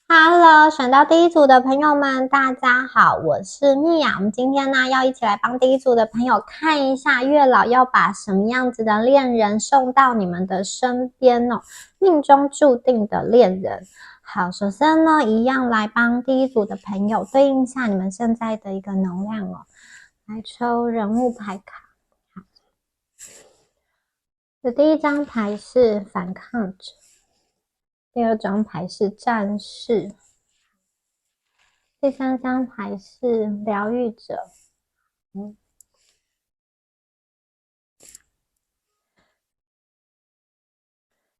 Hello，选到第一组的朋友们，大家好，我是蜜雅。我们今天呢，要一起来帮第一组的朋友看一下月老要把什么样子的恋人送到你们的身边哦，命中注定的恋人。好，首先呢，一样来帮第一组的朋友对应一下你们现在的一个能量哦。来抽人物牌卡。好，这第一张牌是反抗者。第二张牌是战士，第三张牌是疗愈者。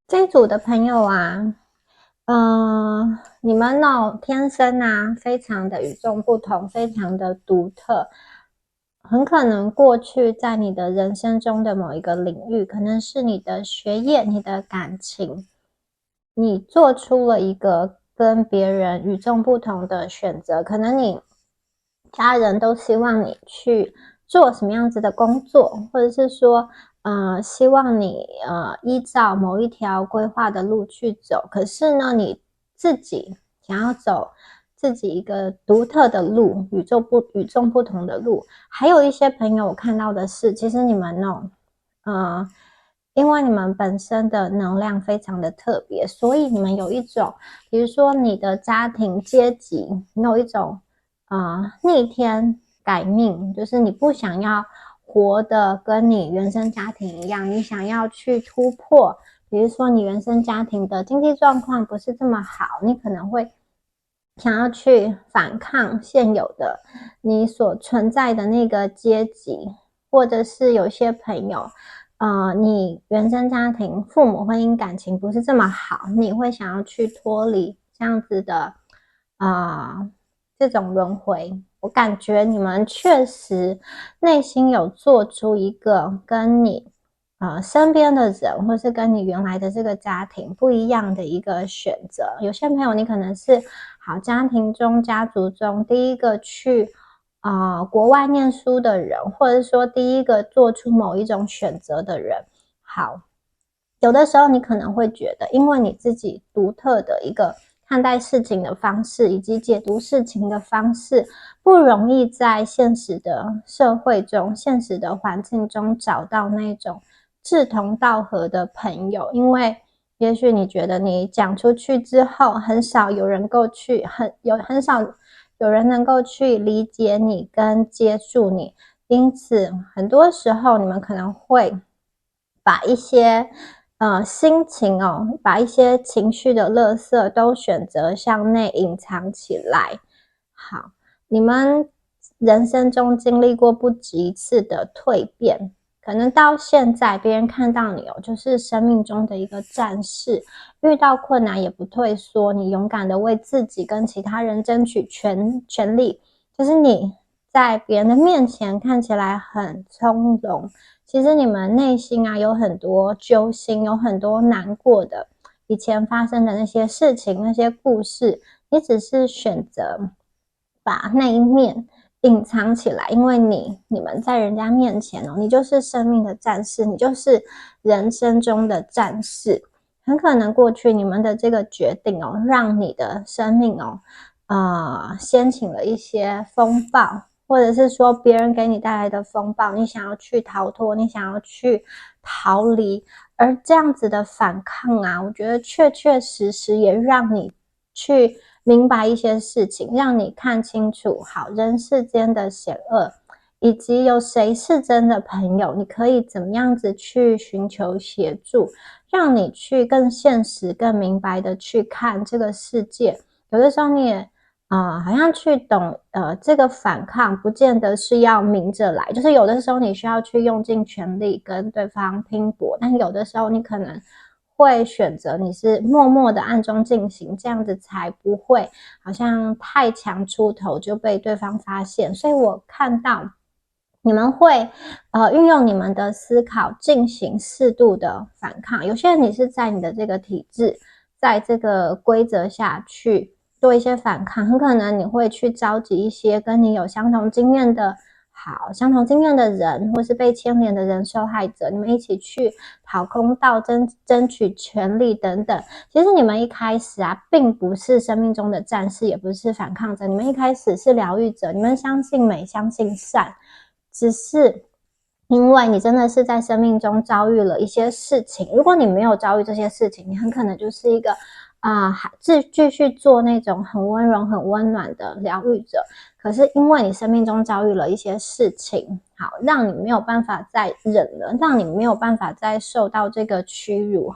这一组的朋友啊，你们天生啊，非常的与众不同，非常的独特。很可能过去在你的人生中的某一个领域，可能是你的学业、你的感情，你做出了一个跟别人与众不同的选择，可能你家人都希望你去做什么样子的工作，或者是说希望你依照某一条规划的路去走，可是呢你自己想要走自己一个独特的路，与众不同的路。还有一些朋友我看到的是，其实你们因为你们本身的能量非常的特别，所以你们有一种，比如说你的家庭阶级，你有一种逆天改命，就是你不想要活得跟你原生家庭一样，你想要去突破。比如说你原生家庭的经济状况不是这么好，你可能会想要去反抗现有的你所存在的那个阶级，或者是有些朋友你原生家庭父母婚姻感情不是这么好，你会想要去脱离这样子的这种轮回。我感觉你们确实内心有做出一个跟你身边的人，或是跟你原来的这个家庭不一样的一个选择。有些朋友你可能是好家庭中家族中第一个去国外念书的人，或者说第一个做出某一种选择的人。好，有的时候你可能会觉得，因为你自己独特的一个看待事情的方式以及解读事情的方式，不容易在现实的社会中、现实的环境中找到那种志同道合的朋友。因为也许你觉得你讲出去之后，很少有人很少有人能够去理解你跟接住你，因此很多时候你们可能会把一些心情把一些情绪的垃圾都选择向内隐藏起来。好，你们人生中经历过不止一次的蜕变，可能到现在别人看到你就是生命中的一个战士，遇到困难也不退缩，你勇敢的为自己跟其他人争取权利，就是你在别人的面前看起来很从容，其实你们内心有很多揪心，有很多难过的以前发生的那些事情，那些故事，你只是选择把那一面隐藏起来。因为你们在人家面前你就是生命的战士，你就是人生中的战士。很可能过去你们的这个决定让你的生命掀起了一些风暴，或者是说别人给你带来的风暴，你想要去逃脱，你想要去逃离，而这样子的反抗我觉得确确实实也让你去明白一些事情，让你看清楚好人世间的险恶，以及有谁是真的朋友，你可以怎么样子去寻求协助，让你去更现实更明白的去看这个世界。有的时候你也好像去懂这个反抗不见得是要明着来，就是有的时候你需要去用尽全力跟对方拼搏，但有的时候你可能会选择你是默默的暗中进行，这样子才不会好像太强出头就被对方发现。所以我看到你们会运用你们的思考进行适度的反抗。有些人你是在你的这个体制，在这个规则下去做一些反抗，很可能你会去召集一些跟你有相同经验的好，相同经验的人，或是被牵连的人、受害者，你们一起去讨公道、争取权利等等。其实你们一开始啊，并不是生命中的战士，也不是反抗者，你们一开始是疗愈者，你们相信美，相信善，只是因为你真的是在生命中遭遇了一些事情。如果你没有遭遇这些事情，你很可能就是一个继续做那种很温柔、很温暖的疗愈者。可是因为你生命中遭遇了一些事情，好，让你没有办法再忍了，让你没有办法再受到这个屈辱，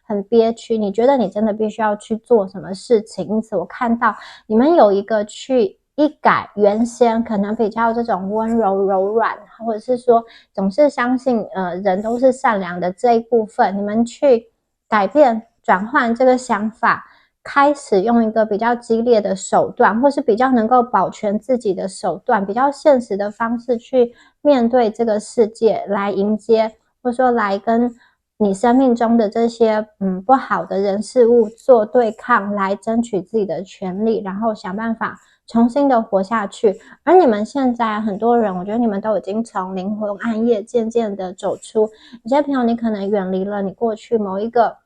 很憋屈，你觉得你真的必须要去做什么事情。因此我看到你们有一个去一改原先可能比较这种温柔柔软，或者是说总是相信人都是善良的这一部分，你们去改变转换这个想法，开始用一个比较激烈的手段，或是比较能够保全自己的手段，比较现实的方式去面对这个世界，来迎接或者说来跟你生命中的这些不好的人事物做对抗，来争取自己的权利，然后想办法重新的活下去。而你们现在很多人，我觉得你们都已经从灵魂暗夜渐渐的走出。有些朋友你可能远离了你过去某一个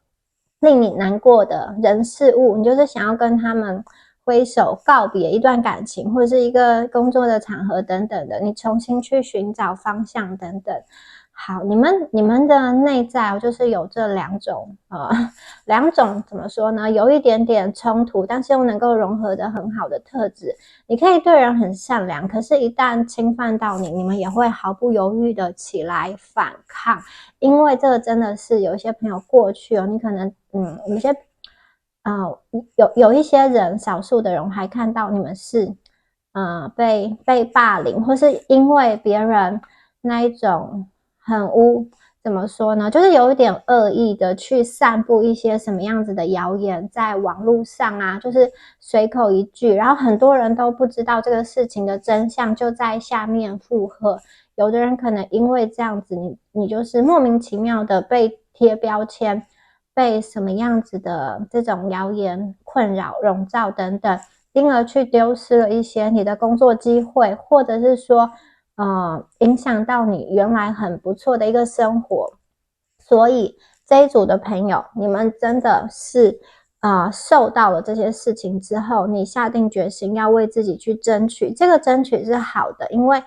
令你难过的人事物，你就是想要跟他们挥手告别一段感情，或者是一个工作的场合等等的，你重新去寻找方向等等。好，你们的内在就是有这两种怎么说呢？有一点点冲突，但是又能够融合的很好的特质。你可以对人很善良，可是一旦侵犯到你，你们也会毫不犹豫的起来反抗。因为这个真的是有一些朋友过去你可能有些有一些人，少数的人还看到你们是被霸凌，或是因为别人那一种怎么说呢，就是有一点恶意的去散布一些什么样子的谣言在网络上啊，就是随口一句，然后很多人都不知道这个事情的真相，就在下面附和。有的人可能因为这样子，你就是莫名其妙的被贴标签，被什么样子的这种谣言困扰、笼罩等等，因而去丢失了一些你的工作机会，或者是说影响到你原来很不错的一个生活。所以这一组的朋友，你们真的是受到了这些事情之后，你下定决心要为自己去争取。这个争取是好的，因为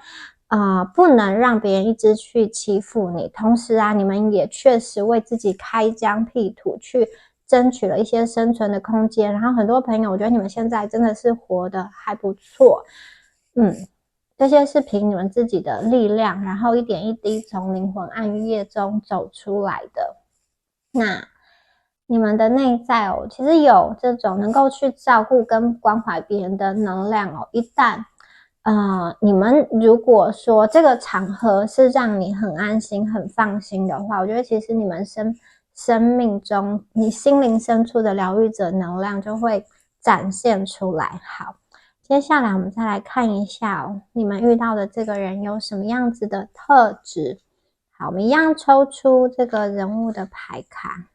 不能让别人一直去欺负你。同时你们也确实为自己开疆辟土，去争取了一些生存的空间。然后很多朋友，我觉得你们现在真的是活得还不错。这些是凭你们自己的力量，然后一点一滴从灵魂暗夜中走出来的。那你们的内在其实有这种能够去照顾跟关怀别人的能量一旦你们如果说这个场合是让你很安心、很放心的话，我觉得其实你们生命中你心灵深处的疗愈者能量就会展现出来。好，接下来我们再来看一下你们遇到的这个人有什么样子的特质。好，我们一样抽出这个人物的牌卡。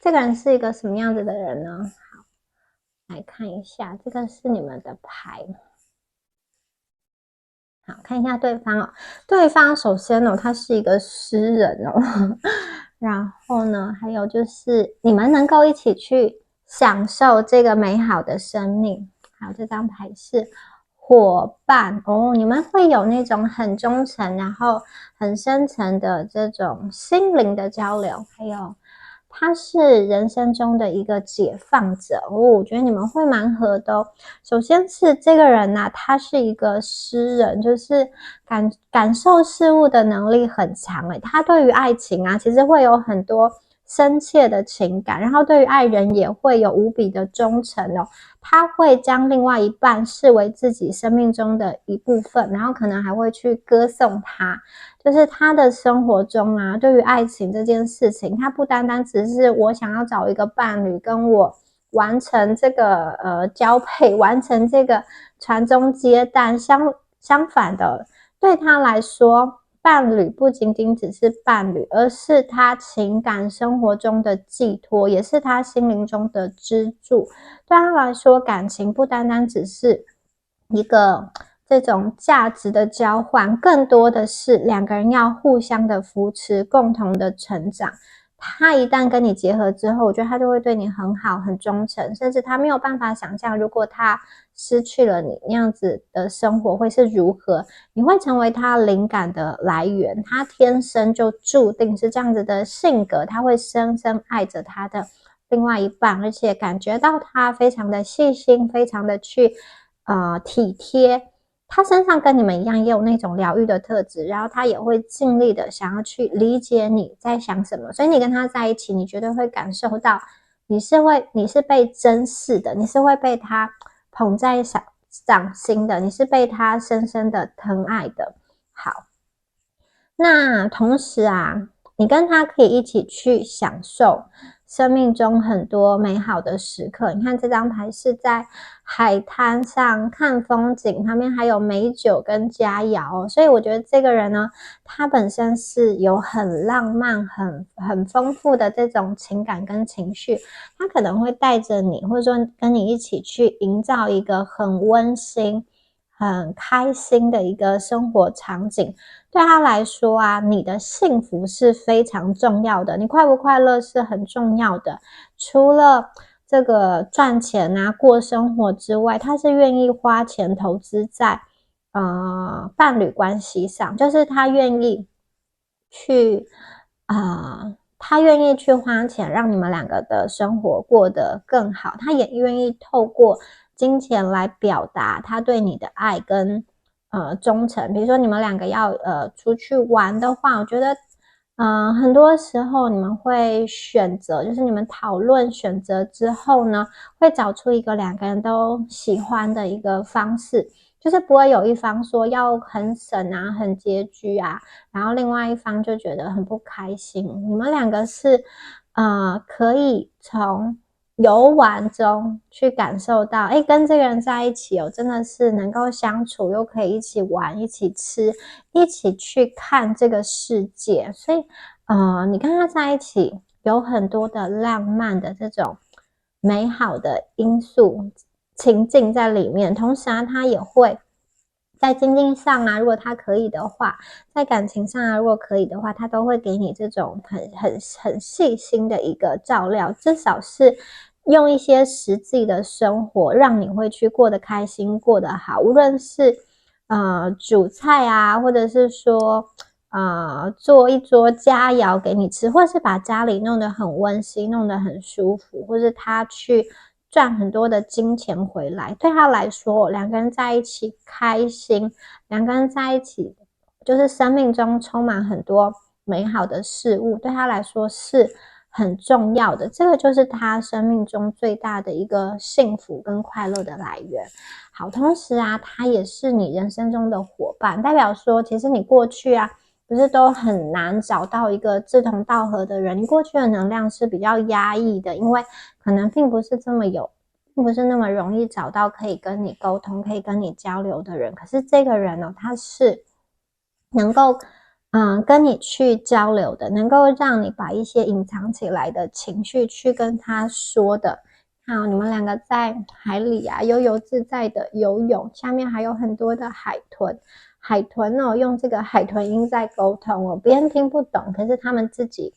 这个人是一个什么样子的人呢？好，来看一下，这个是你们的牌。好，看一下对方对方首先他是一个诗人然后呢，还有就是你们能够一起去享受这个美好的生命。好，这张牌是伙伴你们会有那种很忠诚，然后很深层的这种心灵的交流，还有他是人生中的一个解放者我觉得你们会蛮合的首先是这个人他是一个诗人，就是感受事物的能力很强他对于爱情其实会有很多深切的情感，然后对于爱人也会有无比的忠诚他会将另外一半视为自己生命中的一部分，然后可能还会去歌颂他，就是他的生活中对于爱情这件事情，他不单单只是我想要找一个伴侣跟我完成这个交配，完成这个传宗接代，相反的，对他来说伴侣不仅仅只是伴侣，而是他情感生活中的寄托，也是他心灵中的支柱。对他来说，感情不单单只是一个这种价值的交换，更多的是两个人要互相的扶持，共同的成长。他一旦跟你结合之后，我觉得他就会对你很好，很忠诚，甚至他没有办法想象，如果他失去了你那样子的生活会是如何。你会成为他灵感的来源，他天生就注定是这样子的性格，他会深深爱着他的另外一半，而且感觉到他非常的细心，非常的去体贴。他身上跟你们一样也有那种疗愈的特质，然后他也会尽力的想要去理解你在想什么，所以你跟他在一起，你绝对会感受到你是被珍视的，你是会被他捧在掌心的，你是被他深深的疼爱的。好，那同时啊，你跟他可以一起去享受生命中很多美好的时刻。你看这张牌是在海滩上看风景，旁边还有美酒跟佳肴，所以我觉得这个人呢，他本身是有很浪漫、很丰富的这种情感跟情绪，他可能会带着你，或者说跟你一起去营造一个很温馨、很开心的一个生活场景。对他来说啊，你的幸福是非常重要的，你快不快乐是很重要的。除了这个赚钱啊、过生活之外，他是愿意花钱投资在伴侣关系上，就是他愿意去花钱让你们两个的生活过得更好，他也愿意透过金钱来表达他对你的爱跟忠诚。比如说你们两个要出去玩的话，我觉得很多时候你们会选择，就是你们讨论选择之后呢，会找出一个两个人都喜欢的一个方式，就是不会有一方说要很省啊、很拮据啊，然后另外一方就觉得很不开心。你们两个是可以从游玩中去感受到，跟这个人在一起真的是能够相处，又可以一起玩、一起吃、一起去看这个世界。所以你跟他在一起有很多的浪漫的这种美好的因素情境在里面，同时啊，他也会在经济上啊，如果他可以的话，在感情上啊，如果可以的话，他都会给你这种很细心的一个照料，至少是用一些实际的生活，让你会去过得开心、过得好。无论是煮菜啊，或者是说做一桌佳肴给你吃，或是把家里弄得很温馨、弄得很舒服，或是他去赚很多的金钱回来，对他来说，两个人在一起开心，两个人在一起就是生命中充满很多美好的事物，对他来说是很重要的。这个就是他生命中最大的一个幸福跟快乐的来源。好，同时啊，他也是你人生中的伙伴，代表说，其实你过去啊，不是都很难找到一个志同道合的人，你过去的能量是比较压抑的，因为可能并不是那么容易找到可以跟你沟通、可以跟你交流的人。可是这个人呢，他是能够跟你去交流的，能够让你把一些隐藏起来的情绪去跟他说的。好，你们两个在海里啊，悠游自在的游泳，下面还有很多的海豚。海豚用这个海豚音在沟通别人听不懂，可是他们自己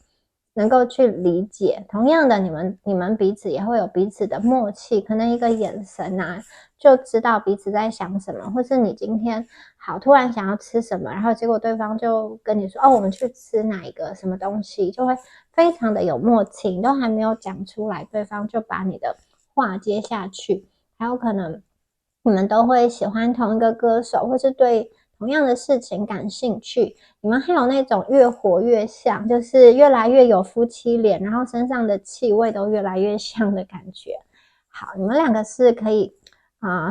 能够去理解。同样的，你们彼此也会有彼此的默契，可能一个眼神啊，就知道彼此在想什么，或是你今天好突然想要吃什么，然后结果对方就跟你说我们去吃哪一个什么东西，就会非常的有默契，你都还没有讲出来，对方就把你的话接下去。还有可能你们都会喜欢同一个歌手，或是对同样的事情感兴趣，你们还有那种越活越像，就是越来越有夫妻脸，然后身上的气味都越来越像的感觉。好，你们两个是可以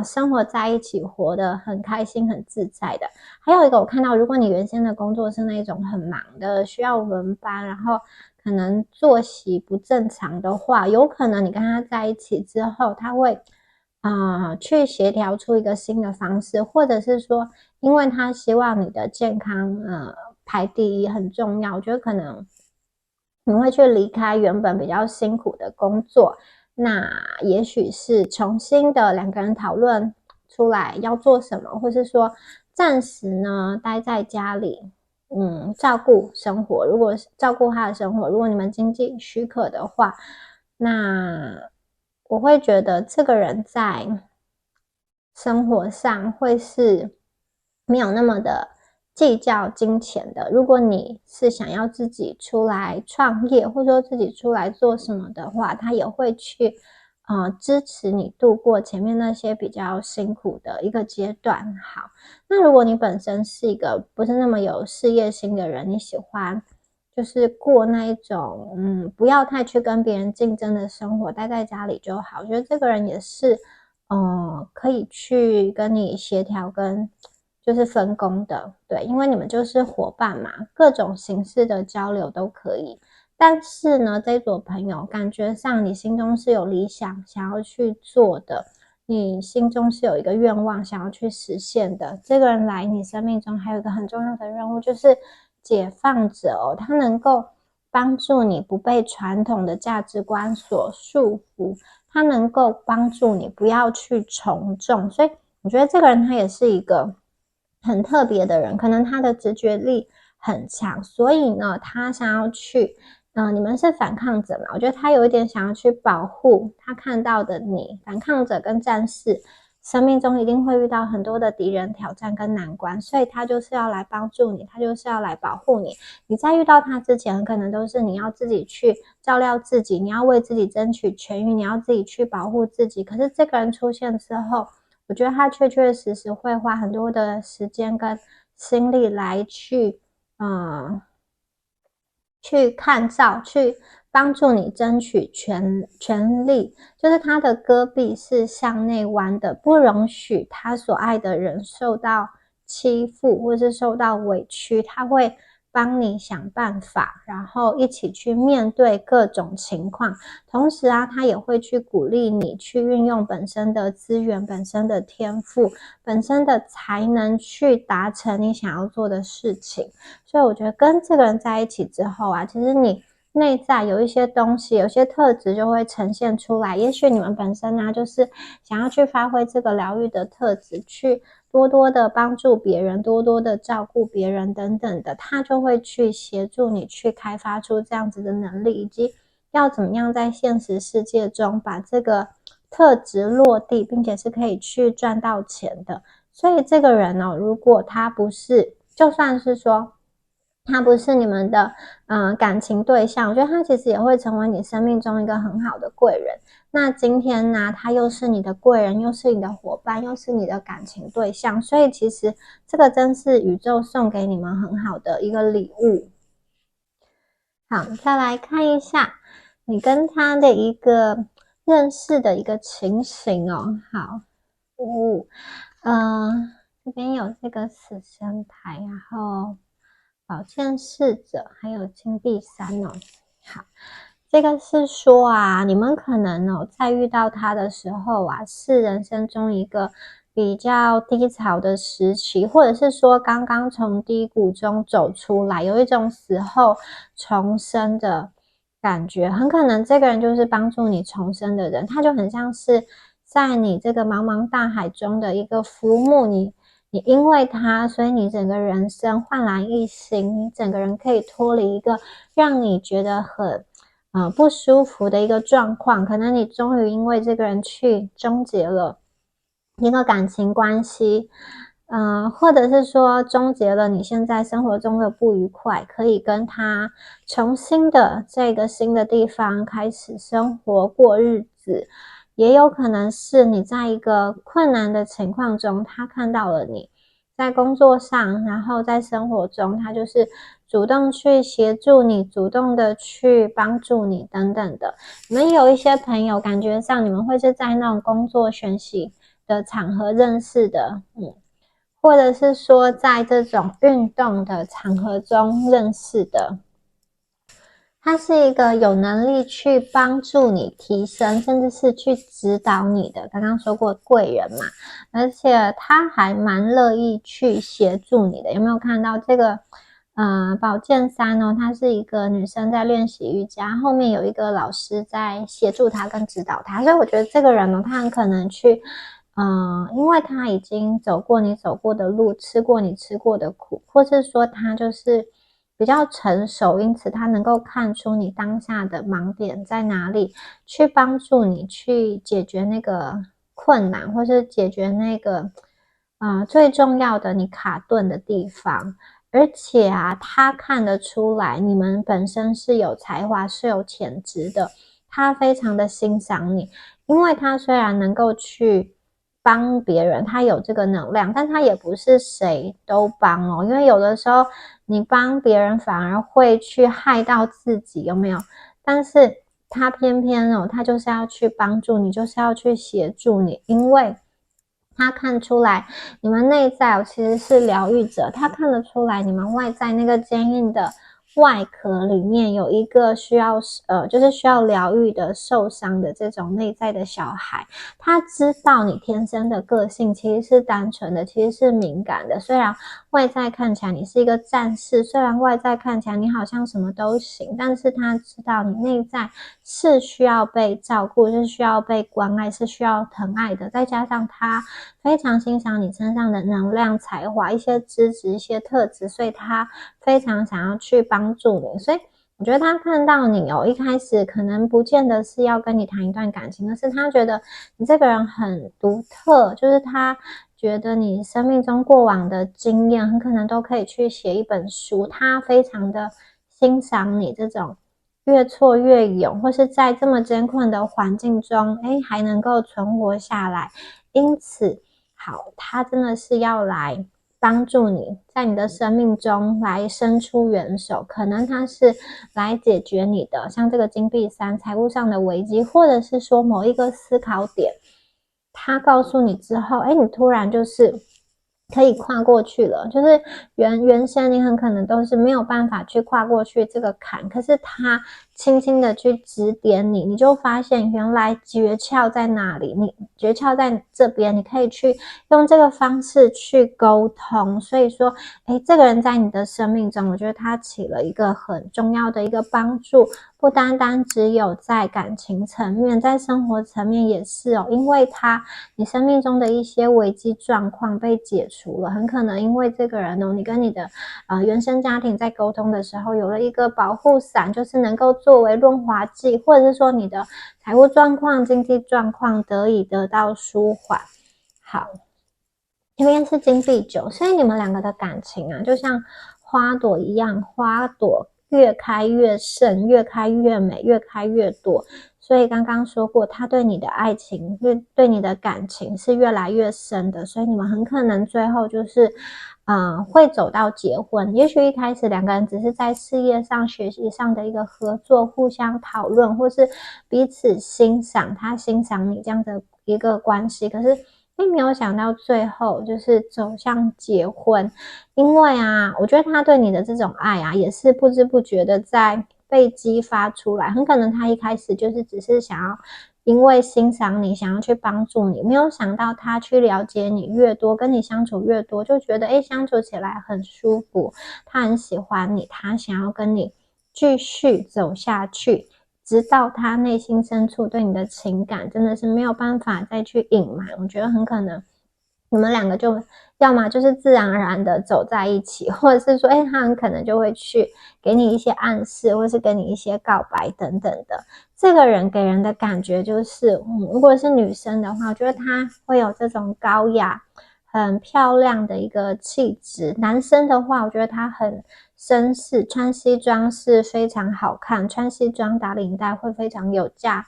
生活在一起，活得很开心、很自在的。还有一个我看到，如果你原先的工作是那种很忙的，需要轮班，然后可能作息不正常的话，有可能你跟他在一起之后，他会去协调出一个新的方式，或者是说，因为他希望你的健康排第一很重要，我觉得可能你会去离开原本比较辛苦的工作，那也许是重新的两个人讨论出来要做什么，或是说暂时呢待在家里，照顾生活。如果是照顾他的生活，如果你们经济许可的话，那我会觉得这个人在生活上会是没有那么的计较金钱的。如果你是想要自己出来创业，或者说自己出来做什么的话，他也会去支持你度过前面那些比较辛苦的一个阶段。好，那如果你本身是一个不是那么有事业心的人，你喜欢就是过那一种不要太去跟别人竞争的生活，待在家里就好。我觉得这个人也是可以去跟你协调跟就是分工的，对，因为你们就是伙伴嘛，各种形式的交流都可以。但是呢，这组朋友感觉上你心中是有理想想要去做的，你心中是有一个愿望想要去实现的。这个人来你生命中还有一个很重要的任务，就是解放者他能够帮助你不被传统的价值观所束缚，他能够帮助你不要去从众。所以我觉得这个人他也是一个很特别的人，可能他的直觉力很强，所以呢他想要去你们是反抗者嘛，我觉得他有一点想要去保护他看到的你。反抗者跟战士生命中一定会遇到很多的敌人、挑战跟难关，所以他就是要来帮助你，他就是要来保护你。你在遇到他之前，很可能都是你要自己去照料自己，你要为自己争取权益，你要自己去保护自己。可是这个人出现之后，我觉得他确确实实会花很多的时间跟心力来去看照，去帮助你争取权利。就是他的戈壁是向内弯的，不容许他所爱的人受到欺负或是受到委屈，他会帮你想办法，然后一起去面对各种情况。同时他也会去鼓励你去运用本身的资源、本身的天赋、本身的才能去达成你想要做的事情。所以我觉得跟这个人在一起之后其实你内在有一些东西，有些特质就会呈现出来。也许你们本身就是想要去发挥这个疗愈的特质，去多多的帮助别人，多多的照顾别人等等的，他就会去协助你去开发出这样子的能力，以及要怎么样在现实世界中把这个特质落地，并且是可以去赚到钱的。所以这个人如果他不是，就算是说他不是你们的感情对象，我觉得他其实也会成为你生命中一个很好的贵人。那今天呢，他又是你的贵人，又是你的伙伴，又是你的感情对象，所以其实这个真是宇宙送给你们很好的一个礼物。好，再来看一下你跟他的一个认识的一个情形好，这边有这个死神牌，然后宝剑侍者，还有金币3好，这个是说你们可能在遇到他的时候是人生中一个比较低潮的时期，或者是说刚刚从低谷中走出来，有一种死后重生的感觉。很可能这个人就是帮助你重生的人，他就很像是在你这个茫茫大海中的一个浮木，你因为他，所以你整个人生焕然一新，你整个人可以脱离一个让你觉得很不舒服的一个状况。可能你终于因为这个人去终结了一个感情关系，或者是说终结了你现在生活中的不愉快，可以跟他重新的这个新的地方开始生活过日子。也有可能是你在一个困难的情况中，他看到了你在工作上，然后在生活中，他就是主动去协助你，主动的去帮助你等等的。你们有一些朋友感觉上你们会是在那种工作学习的场合认识的，或者是说在这种运动的场合中认识的。他是一个有能力去帮助你提升，甚至是去指导你的，刚刚说过贵人嘛，而且他还蛮乐意去协助你的。有没有看到这个宝剑3她是一个女生在练习瑜伽，后面有一个老师在协助她跟指导她，所以我觉得这个人他很可能去因为他已经走过你走过的路，吃过你吃过的苦，或是说他就是比较成熟，因此他能够看出你当下的盲点在哪里，去帮助你去解决那个困难，或是解决那个最重要的你卡顿的地方。而且啊，他看得出来你们本身是有才华，是有潜质的，他非常的欣赏你，因为他虽然能够去帮别人，他有这个能量，但他也不是谁都帮哦，因为有的时候你帮别人反而会去害到自己，有没有？但是他偏偏哦，他就是要去帮助你，就是要去协助你，因为他看出来你们内在其实是疗愈者，他看得出来你们外在那个坚硬的外壳里面有一个需要就是需要疗愈的受伤的这种内在的小孩。他知道你天生的个性其实是单纯的，其实是敏感的，虽然外在看起来你是一个战士，虽然外在看起来你好像什么都行，但是他知道你内在是需要被照顾，是需要被关爱，是需要疼爱的。再加上他非常欣赏你身上的能量、才华、一些资质、一些特质，所以他非常想要去帮助你。所以我觉得他看到你哦，一开始可能不见得是要跟你谈一段感情，而是他觉得你这个人很独特，就是他觉得你生命中过往的经验很可能都可以去写一本书，他非常的欣赏你这种越挫越勇，或是在这么艰困的环境中还能够存活下来。因此好，他真的是要来帮助你，在你的生命中来伸出援手，可能他是来解决你的像这个金币三财务上的危机，或者是说某一个思考点他告诉你之后你突然就是可以跨过去了，就是原先你很可能都是没有办法去跨过去这个坎，可是他轻轻的去指点你，你就发现原来诀窍在哪里，你诀窍在这边，你可以去用这个方式去沟通。所以说这个人在你的生命中，我觉得他起了一个很重要的一个帮助，不单单只有在感情层面，在生活层面也是哦，因为你生命中的一些危机状况被解除了，很可能因为这个人哦，你跟你的原生家庭在沟通的时候有了一个保护伞，就是能够作为润滑剂，或者是说你的财务状况、经济状况得以得到舒缓。好，这边是金币9，所以你们两个的感情啊，就像花朵一样，花朵越开越盛，越开越美，越开越多。所以刚刚说过，他对你的爱情，对你的感情是越来越深的，所以你们很可能最后就是会走到结婚。也许一开始两个人只是在事业上、学习上的一个合作，互相讨论，或是彼此欣赏，他欣赏你这样的一个关系，可是没有想到最后就是走向结婚。因为我觉得他对你的这种爱也是不知不觉的在被激发出来，很可能他一开始就是只是想要因为欣赏你，想要去帮助你，没有想到他去了解你越多，跟你相处越多，就觉得相处起来很舒服，他很喜欢你，他想要跟你继续走下去，直到他内心深处对你的情感真的是没有办法再去隐瞒。我觉得很可能你们两个就要么就是自然而然的走在一起，或者是说他很可能就会去给你一些暗示，或是给你一些告白等等的。这个人给人的感觉就是如果是女生的话，我觉得她会有这种高雅很漂亮的一个气质。男生的话，我觉得他很绅士，穿西装是非常好看，穿西装打领带会非常有架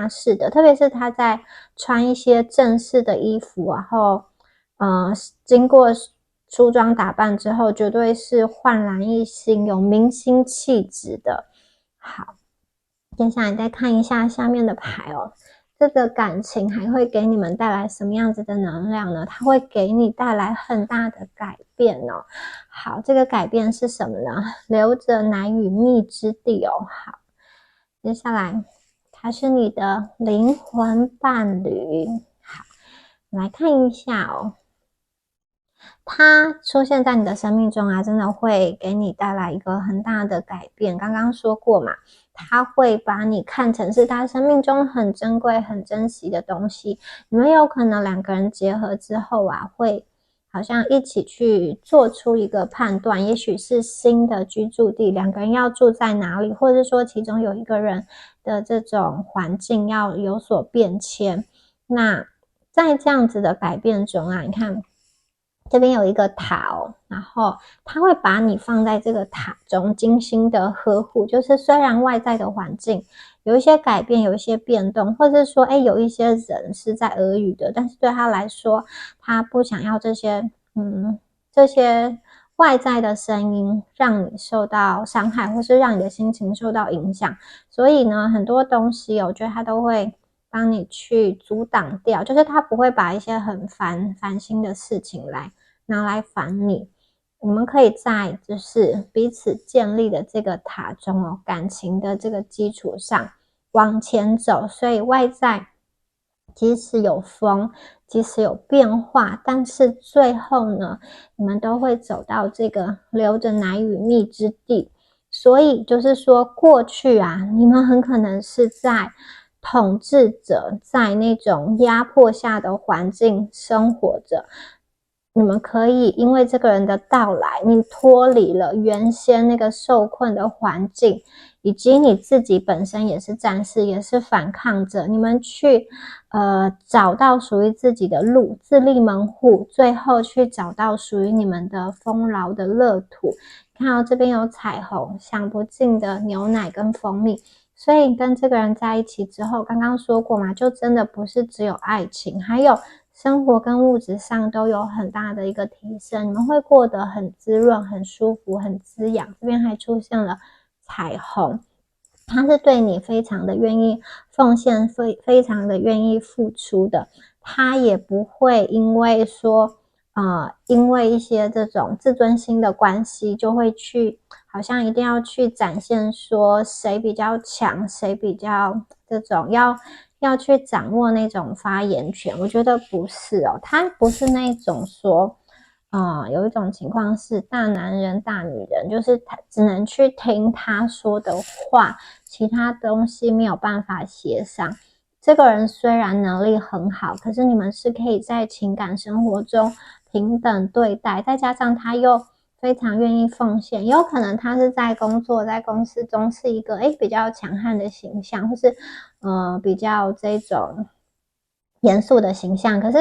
势的，特别是他在穿一些正式的衣服，然后经过梳妆打扮之后，绝对是焕然一新，有明星气质的。好，接下来再看一下下面的牌哦。这个感情还会给你们带来什么样子的能量呢？它会给你带来很大的改变哦。好，这个改变是什么呢？留着奶与蜜之地哦。好，接下来他是你的灵魂伴侣。好，来看一下哦。他出现在你的生命中真的会给你带来一个很大的改变。刚刚说过嘛，他会把你看成是他生命中很珍贵、很珍惜的东西。你们有可能两个人结合之后啊，会好像一起去做出一个判断，也许是新的居住地，两个人要住在哪里，或者说其中有一个人的这种环境要有所变迁。那在这样子的改变中啊，你看这边有一个塔哦，然后他会把你放在这个塔中，精心的呵护。就是虽然外在的环境有一些改变，有一些变动，或者说有一些人是在耳语的，但是对他来说，他不想要这些外在的声音让你受到伤害，或是让你的心情受到影响。所以呢，很多东西我觉得他都会帮你去阻挡掉，就是他不会把一些很烦心的事情拿来烦你。你们可以在就是彼此建立的这个塔中哦，感情的这个基础上往前走。所以外在即使有风，即使有变化，但是最后呢，你们都会走到这个流着奶与蜜之地。所以就是说，过去啊，你们很可能是在统治者在那种压迫下的环境生活着。你们可以因为这个人的到来，你脱离了原先那个受困的环境，以及你自己本身也是战士，也是反抗者。你们去找到属于自己的路，自立门户，最后去找到属于你们的丰饶的乐土。看到这边有彩虹，享不尽的牛奶跟蜂蜜。所以跟这个人在一起之后，刚刚说过嘛，就真的不是只有爱情，还有生活跟物质上都有很大的一个提升，你们会过得很滋润、很舒服、很滋养。这边还出现了彩虹，他是对你非常的愿意奉献，非常的愿意付出的。他也不会因为说因为一些这种自尊心的关系，就会去好像一定要去展现说谁比较强，谁比较这种要去掌握那种发言权。我觉得不是哦，他不是那种说有一种情况是大男人大女人，就是他只能去听他说的话，其他东西没有办法协商。这个人虽然能力很好，可是你们是可以在情感生活中平等对待，再加上他又非常愿意奉献，也有可能他是在工作在公司中是一个比较强悍的形象，或是比较这种严肃的形象。可是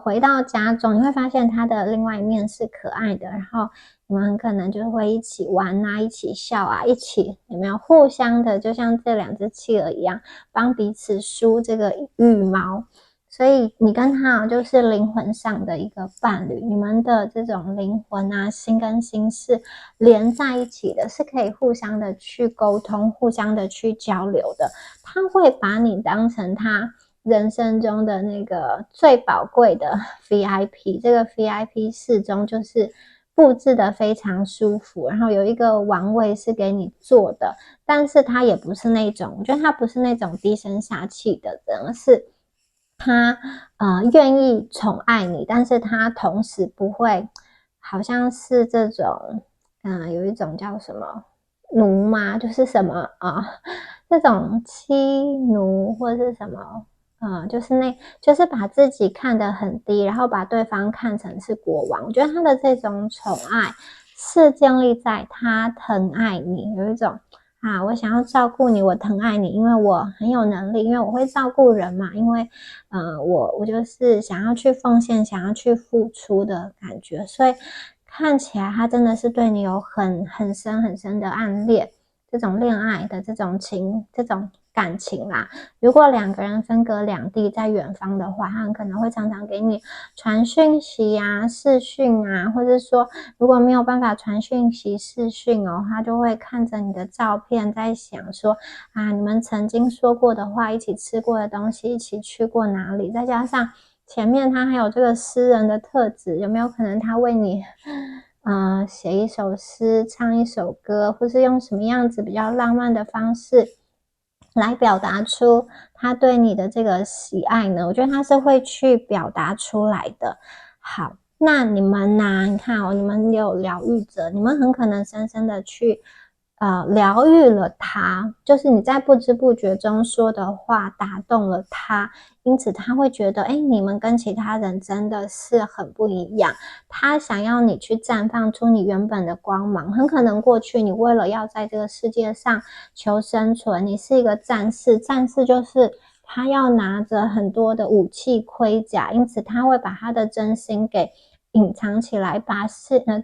回到家中，你会发现他的另外一面是可爱的，然后你们很可能就会一起玩啊，一起笑啊，一起有没有互相的，就像这两只企鹅一样，帮彼此梳这个羽毛。所以你跟他就是灵魂上的一个伴侣，你们的这种灵魂啊，心跟心是连在一起的，是可以互相的去沟通，互相的去交流的。他会把你当成他人生中的那个最宝贵的 VIP， 这个 VIP 室中就是布置的非常舒服，然后有一个王位是给你坐的，但是他也不是那种，我觉得他不是那种低声下气的人，而是他愿意宠爱你，但是他同时不会好像是这种有一种叫什么奴吗？就是什么这种妻奴或是什么就是把自己看得很低，然后把对方看成是国王。我觉得他的这种宠爱是建立在他疼爱你，有一种我想要照顾你，我疼爱你，因为我很有能力，因为我会照顾人嘛，因为我就是想要去奉献，想要去付出的感觉。所以看起来他真的是对你有很深很深的暗恋，这种恋爱的这种感情啦。如果两个人分隔两地在远方的话，他很可能会常常给你传讯息啊、视讯啊，或者说如果没有办法传讯息、视讯他就会看着你的照片，在想说你们曾经说过的话，一起吃过的东西，一起去过哪里，再加上前面他还有这个诗人的特质，有没有可能他为你写一首诗，唱一首歌，或是用什么样子比较浪漫的方式来表达出他对你的这个喜爱呢？我觉得他是会去表达出来的。好，那你们你看你们有疗愈者，你们很可能深深的去疗愈了他，就是你在不知不觉中说的话打动了他，因此他会觉得，你们跟其他人真的是很不一样。他想要你去绽放出你原本的光芒。很可能过去你为了要在这个世界上求生存，你是一个战士，战士就是他要拿着很多的武器盔甲，因此他会把他的真心给隐藏起来，把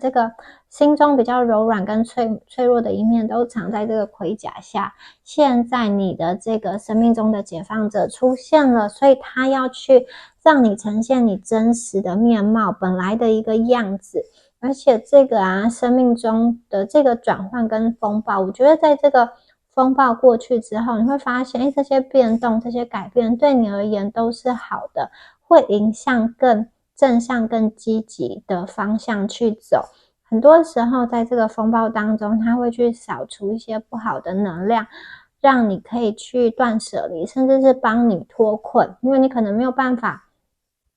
这个心中比较柔软跟脆弱的一面都藏在这个盔甲下。现在你的这个生命中的解放者出现了，所以他要去让你呈现你真实的面貌，本来的一个样子。而且这个生命中的这个转换跟风暴，我觉得在这个风暴过去之后，你会发现，这些变动、这些改变对你而言都是好的，会影响更正向、更积极的方向去走。很多时候在这个风暴当中，它会去扫除一些不好的能量，让你可以去断舍离，甚至是帮你脱困，因为你可能没有办法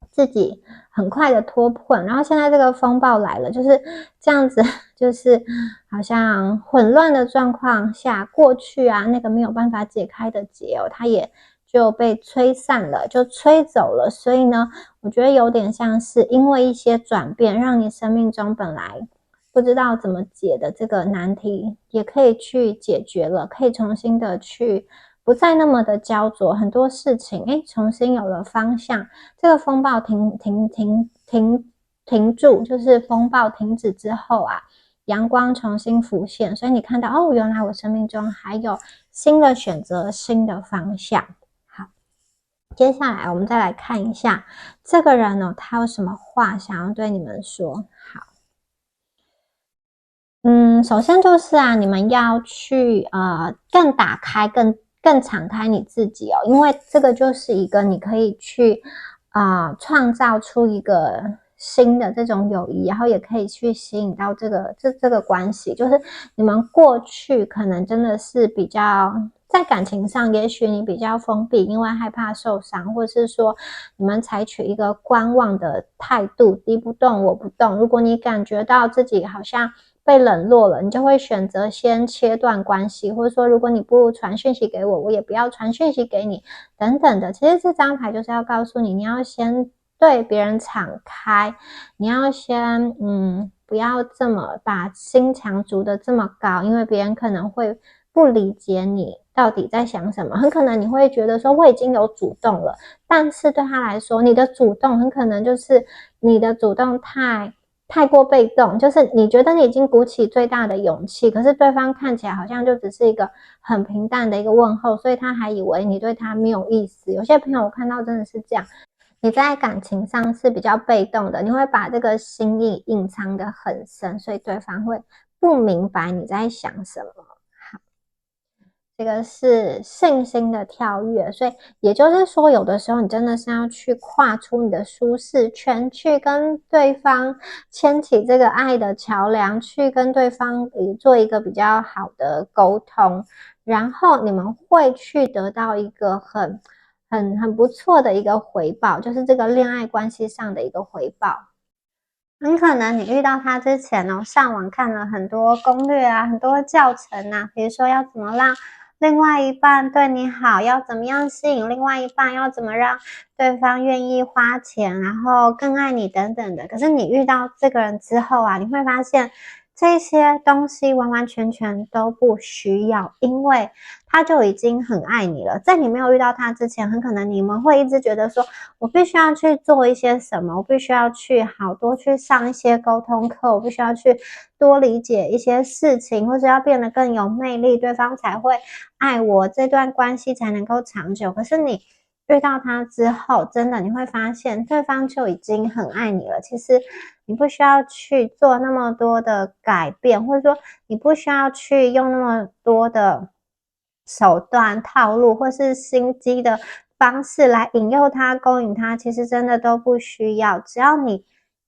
自己很快的脱困，然后现在这个风暴来了，就是这样子，就是好像混乱的状况下，过去那个没有办法解开的结它也就被吹散了，就吹走了。所以呢，我觉得有点像是因为一些转变，让你生命中本来不知道怎么解的这个难题，也可以去解决了，可以重新的去不再那么的焦灼，很多事情重新有了方向。这个风暴停住，就是风暴停止之后阳光重新浮现，所以你看到原来我生命中还有新的选择，新的方向。好，接下来我们再来看一下这个人呢，他有什么话想要对你们说。好，首先就是你们要去更打开，更敞开你自己因为这个就是一个你可以去创造出一个新的这种友谊，然后也可以去吸引到这个关系。就是你们过去可能真的是比较在感情上，也许你比较封闭，因为害怕受伤，或是说你们采取一个观望的态度，敌不动我不动。如果你感觉到自己好像被冷落了，你就会选择先切断关系，或者说如果你不传讯息给我，我也不要传讯息给你等等的。其实这张牌就是要告诉你，你要先对别人敞开，你要先不要这么把心墙筑得这么高，因为别人可能会不理解你到底在想什么。很可能你会觉得说我已经有主动了，但是对他来说，你的主动很可能就是你的主动太过被动，就是你觉得你已经鼓起最大的勇气，可是对方看起来好像就只是一个很平淡的一个问候，所以他还以为你对他没有意思。有些朋友我看到真的是这样，你在感情上是比较被动的，你会把这个心意隐藏得很深，所以对方会不明白你在想什么。好，这个是信心的跳跃，所以也就是说，有的时候你真的是要去跨出你的舒适圈，去跟对方牵起这个爱的桥梁，去跟对方做一个比较好的沟通，然后你们会去得到一个很不错的一个回报，就是这个恋爱关系上的一个回报。很可能你遇到他之前上网看了很多攻略很多教程比如说要怎么让另外一半对你好，要怎么样吸引另外一半，要怎么让对方愿意花钱，然后更爱你等等的。可是你遇到这个人之后你会发现这些东西完完全全都不需要，因为他就已经很爱你了。在你没有遇到他之前，很可能你们会一直觉得说我必须要去做一些什么，我必须要去多去上一些沟通课，我必须要去多理解一些事情，或者要变得更有魅力，对方才会爱我，这段关系才能够长久。可是你遇到他之后，真的你会发现对方就已经很爱你了。其实你不需要去做那么多的改变，或者说你不需要去用那么多的手段套路或是心机的方式来引诱他勾引他，其实真的都不需要。只要你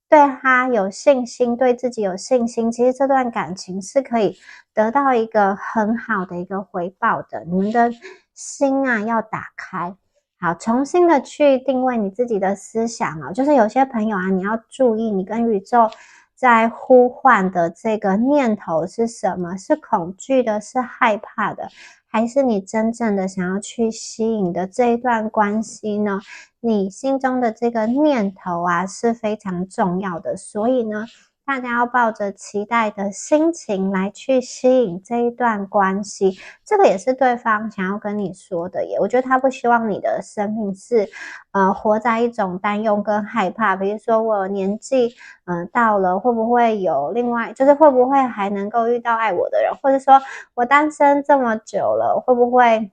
对他有信心，对自己有信心，其实这段感情是可以得到一个很好的一个回报的。你们的心要打开，好，重新的去定位你自己的思想就是有些朋友你要注意，你跟宇宙在呼唤的这个念头是什么？是恐惧的，是害怕的，还是你真正的想要去吸引的这一段关系呢？你心中的这个念头啊是非常重要的，所以呢，大家要抱着期待的心情来去吸引这一段关系，这个也是对方想要跟你说的耶。我觉得他不希望你的生命是活在一种担忧跟害怕，比如说我年纪到了会不会有另外，就是会不会还能够遇到爱我的人，或者说我单身这么久了，会不会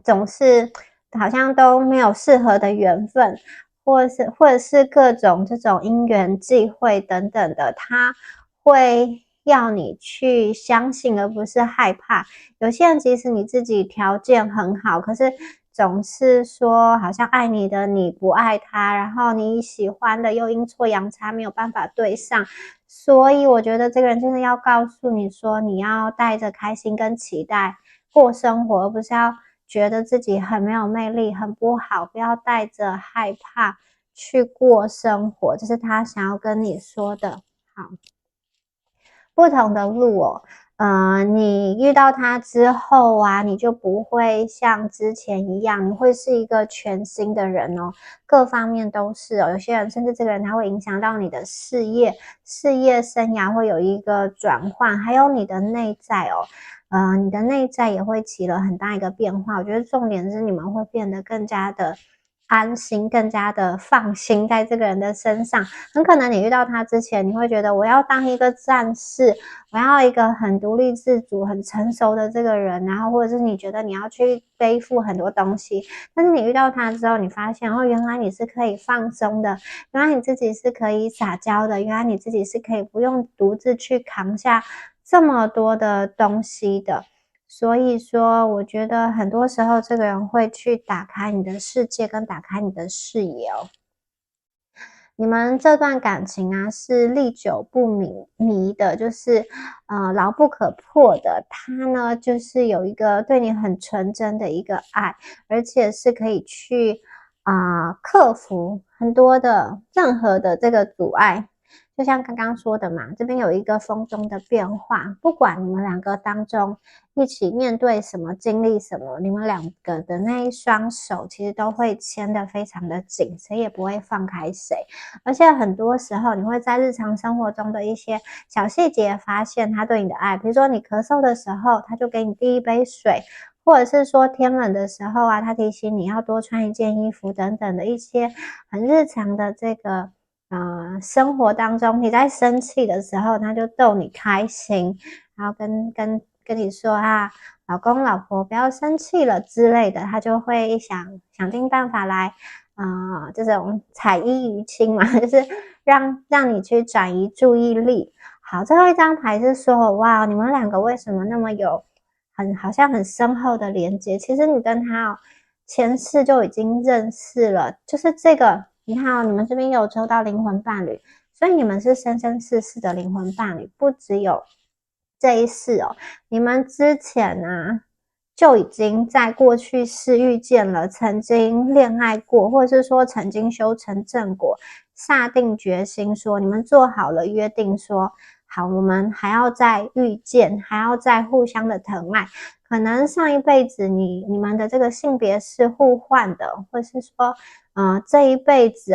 总是好像都没有适合的缘分，或者是各种这种因缘际会等等的，他会要你去相信，而不是害怕。有些人即使你自己条件很好，可是总是说好像爱你的你不爱他，然后你喜欢的又阴错阳差没有办法对上。所以我觉得这个人真的要告诉你说，你要带着开心跟期待过生活，而不是要觉得自己很没有魅力，很不好，不要带着害怕去过生活，这是他想要跟你说的。好，不同的路哦，你遇到他之后啊，你就不会像之前一样，你会是一个全新的人哦，各方面都是哦。有些人甚至这个人他会影响到你的事业生涯会有一个转换，还有你的内在哦。你的内在也会起了很大一个变化。我觉得重点是你们会变得更加的安心，更加的放心在这个人的身上。很可能你遇到他之前，你会觉得我要当一个战士，我要一个很独立自主、很成熟的这个人，然后或者是你觉得你要去背负很多东西。但是你遇到他之后，你发现原来你是可以放松的，原来你自己是可以撒娇的，原来你自己是可以不用独自去扛下这么多的东西的。所以说我觉得很多时候这个人会去打开你的世界跟打开你的视野哦。你们这段感情啊是历久不迷的，就是牢不可破的。他呢就是有一个对你很纯真的一个爱，而且是可以去克服很多的任何的这个阻碍。就像刚刚说的嘛，这边有一个风中的变化，不管你们两个当中一起面对什么，经历什么，你们两个的那一双手其实都会牵得非常的紧，谁也不会放开谁。而且很多时候你会在日常生活中的一些小细节发现他对你的爱，比如说你咳嗽的时候，他就给你递一杯水，或者是说天冷的时候啊，他提醒你要多穿一件衣服等等的一些很日常的这个生活当中，你在生气的时候，他就逗你开心，然后跟你说老公老婆不要生气了之类的，他就会想尽办法来这种彩衣娱亲嘛，就是让你去转移注意力。好，最后一张牌是说，哇，你们两个为什么那么有好像很深厚的连接？其实你跟他前世就已经认识了，就是这个。你看你们这边有抽到灵魂伴侣，所以你们是生生世世的灵魂伴侣，不只有这一世哦。你们之前就已经在过去世遇见了，曾经恋爱过，或者是说曾经修成正果，下定决心说你们做好了约定说好，我们还要再遇见，还要再互相的疼爱。可能上一辈子你们的这个性别是互换的，或是说这一辈子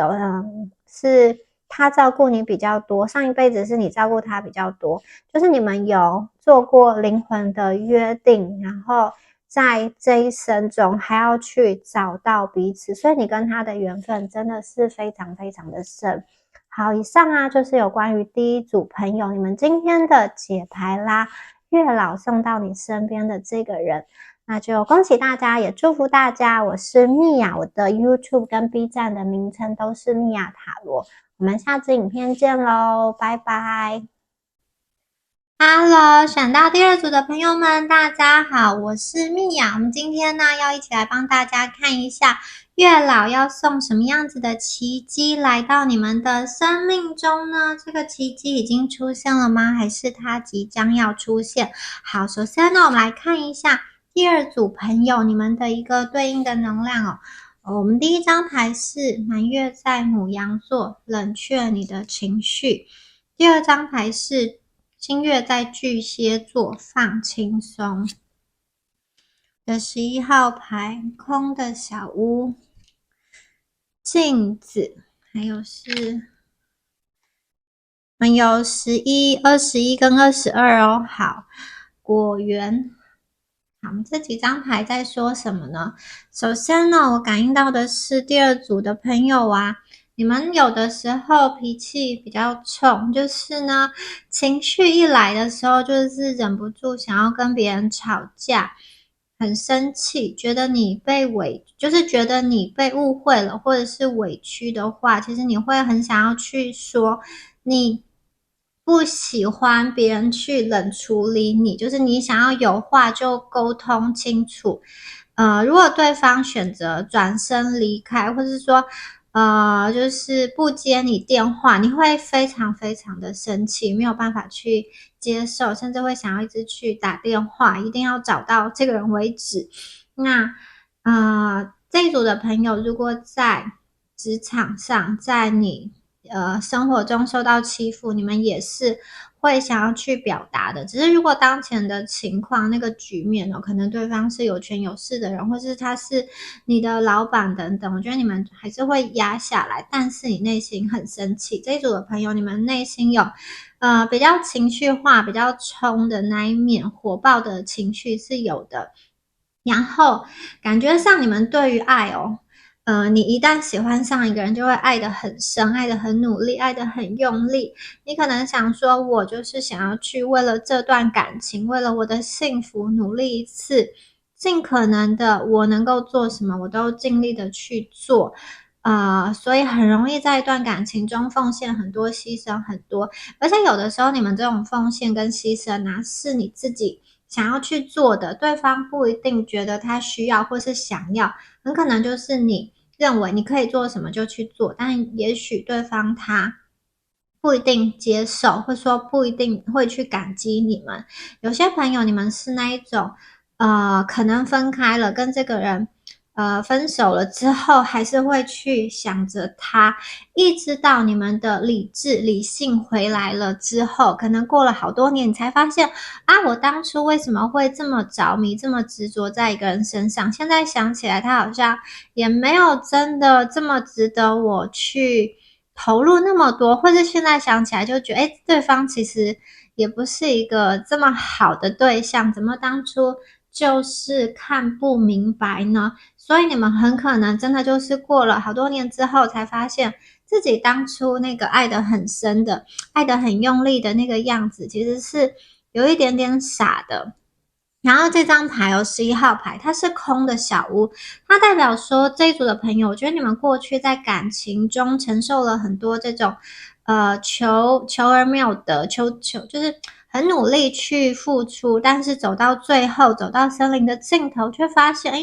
是他照顾你比较多，上一辈子是你照顾他比较多，就是你们有做过灵魂的约定，然后在这一生中还要去找到彼此，所以你跟他的缘分真的是非常非常的深。好，以上就是有关于第一组朋友你们今天的解牌啦，月老送到你身边的这个人。那就恭喜大家，也祝福大家。我是蜜雅，我的 YouTube 跟 B 站的名称都是蜜雅塔罗。我们下支影片见咯，拜拜。Hello，选到第二组的朋友们，大家好，我是蜜雅。我们今天呢，要一起来帮大家看一下月老要送什么样子的奇迹来到你们的生命中呢？这个奇迹已经出现了吗？还是它即将要出现？好，首先呢，我们来看一下第二组朋友你们的一个对应的能量哦。我们第一张牌是满月在牡羊座，冷却你的情绪。第二张牌是新月在巨蟹座，放轻松。的11号牌，空的小屋，镜子，还有是有11、21跟22哦。好，果园。好，我们这几张牌在说什么呢？首先呢，我感应到的是第二组的朋友啊，你们有的时候脾气比较冲，就是呢，情绪一来的时候，就是忍不住想要跟别人吵架，很生气，觉得你就是觉得你被误会了，或者是委屈的话，其实你会很想要去说你不喜欢别人去冷处理你，就是你想要有话就沟通清楚。如果对方选择转身离开，或是说就是不接你电话，你会非常非常的生气，没有办法去接受，甚至会想要一直去打电话，一定要找到这个人为止。那这一组的朋友，如果在职场上，在你生活中受到欺负，你们也是会想要去表达的。只是如果当前的情况那个局面可能对方是有权有势的人，或是他是你的老板等等，我觉得你们还是会压下来，但是你内心很生气。这一组的朋友，你们内心有比较情绪化、比较冲的那一面，火爆的情绪是有的。然后感觉上你们对于爱你一旦喜欢上一个人，就会爱得很深，爱得很努力，爱得很用力。你可能想说，我就是想要去为了这段感情，为了我的幸福努力一次，尽可能的我能够做什么，我都尽力的去做。所以很容易在一段感情中奉献很多，牺牲很多，而且有的时候你们这种奉献跟牺牲啊，是你自己想要去做的，对方不一定觉得他需要或是想要，很可能就是你认为你可以做什么就去做，但也许对方他不一定接受，或说不一定会去感激你们。有些朋友你们是那一种可能分开了，跟这个人分手了之后，还是会去想着他，一直到你们的理性回来了之后，可能过了好多年，你才发现我当初为什么会这么着迷，这么执着在一个人身上？现在想起来，他好像也没有真的这么值得我去投入那么多，或是现在想起来就觉得，对方其实也不是一个这么好的对象，怎么当初就是看不明白呢？所以你们很可能真的就是过了好多年之后，才发现自己当初那个爱得很深的、爱得很用力的那个样子，其实是有一点点傻的。然后这张牌11号牌，它是空的小屋，它代表说这一组的朋友，我觉得你们过去在感情中承受了很多这种求而没有得，就是很努力去付出，但是走到最后，走到森林的尽头，却发现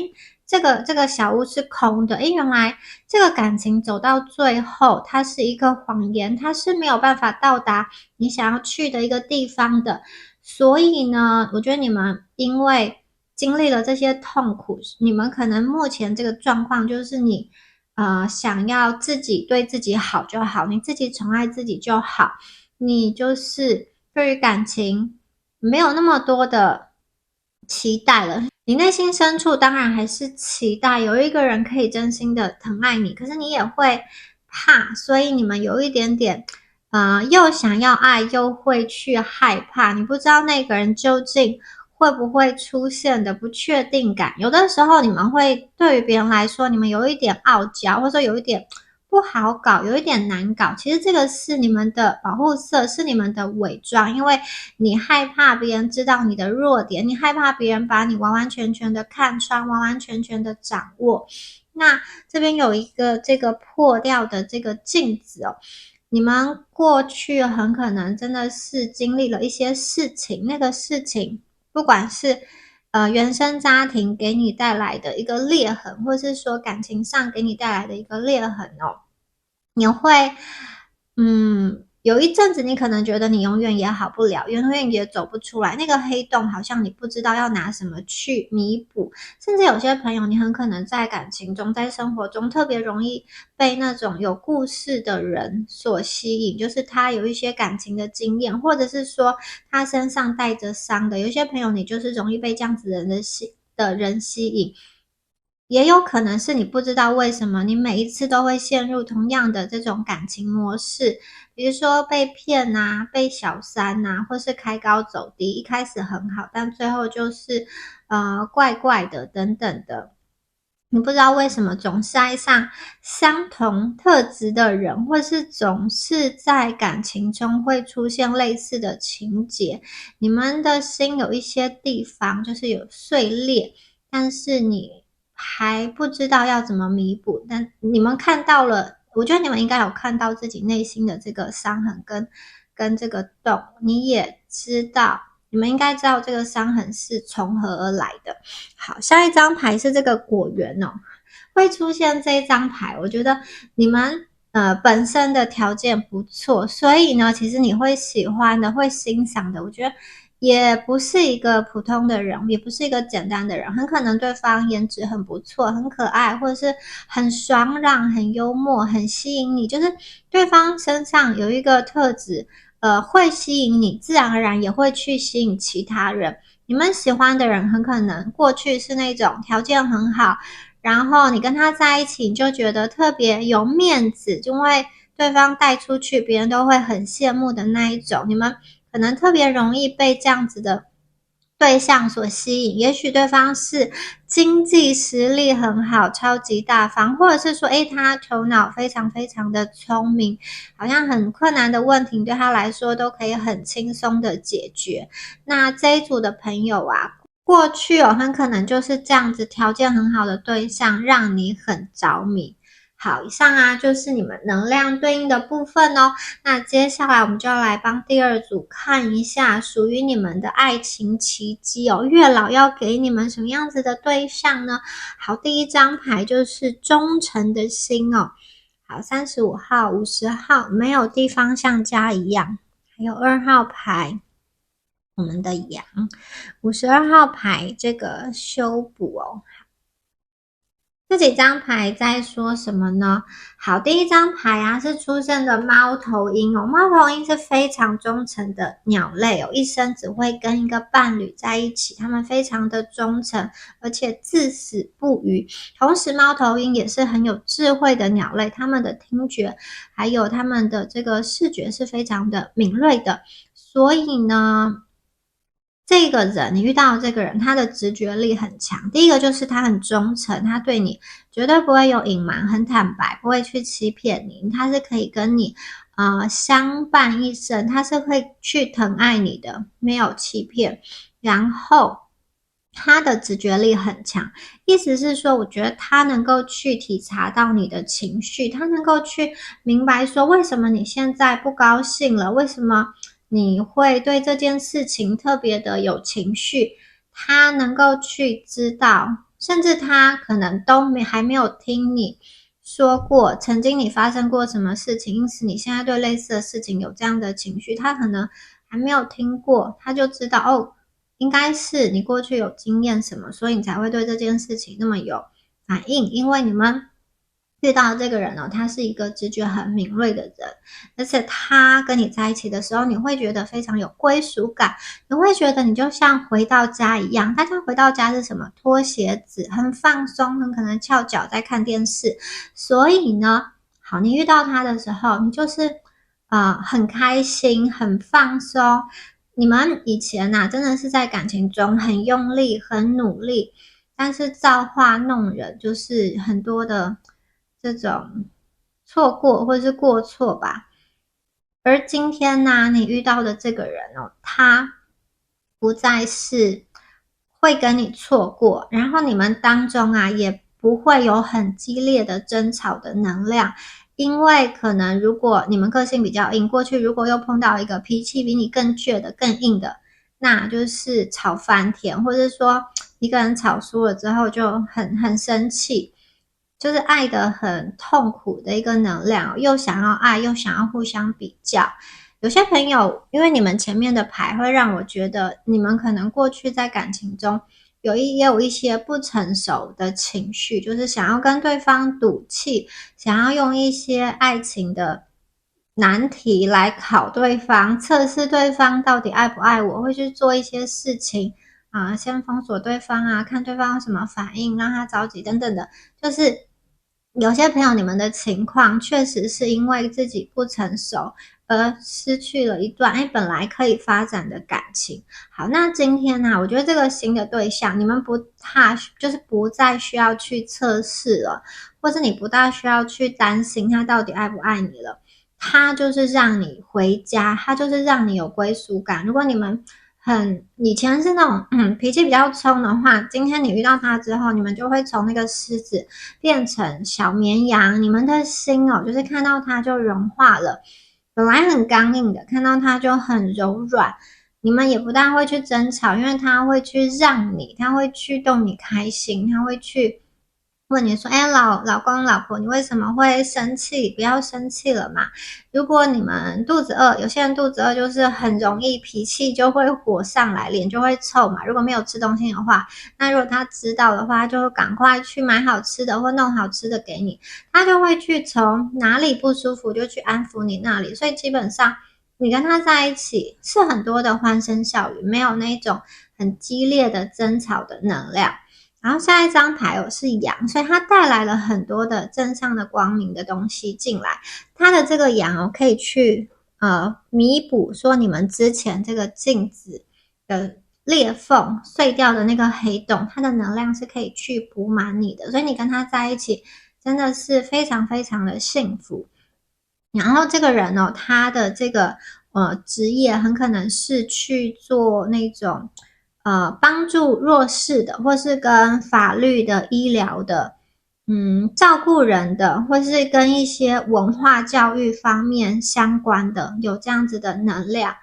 这个小屋是空的，原来这个感情走到最后，它是一个谎言，它是没有办法到达你想要去的一个地方的。所以呢，我觉得你们因为经历了这些痛苦，你们可能目前这个状况就是你想要自己对自己好就好，你自己宠爱自己就好，你就是对于感情没有那么多的期待了。你内心深处当然还是期待有一个人可以真心的疼爱你，可是你也会怕，所以你们有一点点又想要爱，又会去害怕，你不知道那个人究竟会不会出现的不确定感。有的时候你们会对于别人来说，你们有一点傲娇，或者说有一点不好搞，有一点难搞。其实这个是你们的保护色，是你们的伪装，因为你害怕别人知道你的弱点，你害怕别人把你完完全全的看穿，完完全全的掌握。那这边有一个这个破掉的这个镜子你们过去很可能真的是经历了一些事情，那个事情不管是原生家庭给你带来的一个裂痕，或是说感情上给你带来的一个裂痕你会有一阵子你可能觉得你永远也好不了，永远也走不出来，那个黑洞好像你不知道要拿什么去弥补，甚至有些朋友你很可能在感情中，在生活中特别容易被那种有故事的人所吸引，就是他有一些感情的经验，或者是说他身上带着伤的，有些朋友你就是容易被这样子的人吸引。也有可能是你不知道为什么你每一次都会陷入同样的这种感情模式，比如说被骗啊，被小三啊，或是开高走低，一开始很好，但最后就是怪怪的等等的。你不知道为什么总是爱上相同特质的人，或是总是在感情中会出现类似的情节，你们的心有一些地方就是有碎裂，但是你还不知道要怎么弥补，但你们看到了，我觉得你们应该有看到自己内心的这个伤痕跟这个洞，你也知道，你们应该知道这个伤痕是从何而来的。好，下一张牌是这个果园哦，会出现这一张牌，我觉得你们本身的条件不错，所以呢，其实你会喜欢的，会欣赏的，我觉得也不是一个普通的人，也不是一个简单的人，很可能对方颜值很不错，很可爱，或者是很爽朗、很幽默、很吸引你，就是对方身上有一个特质，会吸引你，自然而然也会去吸引其他人。你们喜欢的人很可能过去是那种条件很好，然后你跟他在一起，你就觉得特别有面子，因为对方带出去，别人都会很羡慕的那一种。你们可能特别容易被这样子的对象所吸引，也许对方是经济实力很好，超级大方，或者是说，他头脑非常非常的聪明，好像很困难的问题对他来说都可以很轻松的解决。那这一组的朋友啊，过去很可能就是这样子条件很好的对象，让你很着迷。好，以上啊就是你们能量对应的部分哦。那接下来我们就要来帮第二组看一下属于你们的爱情奇迹哦。月老要给你们什么样子的对象呢？好，第一张牌就是忠诚的心哦。好，35号、50号没有地方像家一样，还有2号牌。我们的羊，52号牌这个修补哦。这几张牌在说什么呢？好，第一张牌啊是出现的猫头鹰哦，猫头鹰是非常忠诚的鸟类哦，一生只会跟一个伴侣在一起，他们非常的忠诚，而且至死不渝。同时，猫头鹰也是很有智慧的鸟类，他们的听觉还有他们的这个视觉是非常的敏锐的，所以呢，这个人，你遇到的这个人，他的直觉力很强。第一个就是他很忠诚，他对你绝对不会有隐瞒，很坦白，不会去欺骗你。他是可以跟你相伴一生，他是会去疼爱你的，没有欺骗。然后他的直觉力很强，意思是说，我觉得他能够去体察到你的情绪，他能够去明白说为什么你现在不高兴了，为什么你会对这件事情特别的有情绪，他能够去知道，甚至他可能还没有听你说过曾经你发生过什么事情，因此你现在对类似的事情有这样的情绪，他可能还没有听过，他就知道哦，应该是你过去有经验什么，所以你才会对这件事情那么有反应，因为你们遇到的这个人哦，他是一个直觉很敏锐的人，而且他跟你在一起的时候，你会觉得非常有归属感，你会觉得你就像回到家一样。大家回到家是什么？脱鞋子，很放松，很可能翘脚在看电视。所以呢，好，你遇到他的时候，你就是很开心，很放松。你们以前真的是在感情中很用力、很努力，但是造化弄人，就是很多的这种错过或是过错吧。而今天呢，你遇到的这个人哦，他不再是会跟你错过，然后你们当中也不会有很激烈的争吵的能量，因为可能如果你们个性比较硬，过去如果又碰到一个脾气比你更倔的、更硬的，那就是吵翻天，或者说一个人吵输了之后就很生气。就是爱得很痛苦的一个能量，又想要爱，又想要互相比较。有些朋友，因为你们前面的牌会让我觉得，你们可能过去在感情中也有一些不成熟的情绪，就是想要跟对方赌气，想要用一些爱情的难题来考对方，测试对方到底爱不爱我，会去做一些事情啊，先封锁对方啊，看对方有什么反应，让他着急等等的。就是有些朋友，你们的情况确实是因为自己不成熟而失去了一段本来可以发展的感情。好，那今天呢，我觉得这个新的对象，你们就是不再需要去测试了，或是你不大需要去担心他到底爱不爱你了。他就是让你回家，他就是让你有归属感。如果你们以前是那种脾气比较冲的话，今天你遇到他之后，你们就会从那个狮子变成小绵羊，你们的心就是看到他就融化了。本来很刚硬的，看到他就很柔软。你们也不大会去争吵，因为他会去让你，他会去逗你开心，他会去问你说，老公老婆，你为什么会生气？不要生气了嘛。如果你们肚子饿，有些人肚子饿就是很容易脾气就会火上来，脸就会臭嘛。如果没有吃东西的话，那如果他知道的话，就赶快去买好吃的或弄好吃的给你，他就会去从哪里不舒服就去安抚你那里。所以基本上你跟他在一起是很多的欢声笑语，没有那种很激烈的争吵的能量。然后下一张牌是羊，所以它带来了很多的正向的光明的东西进来。它的这个羊可以去弥补说你们之前这个镜子的裂缝碎掉的那个黑洞，它的能量是可以去补满你的，所以你跟他在一起真的是非常非常的幸福。然后这个人他的这个职业很可能是去做那种帮助弱势的，或是跟法律的、医疗的，照顾人的，或是跟一些文化教育方面相关的，有这样子的能量。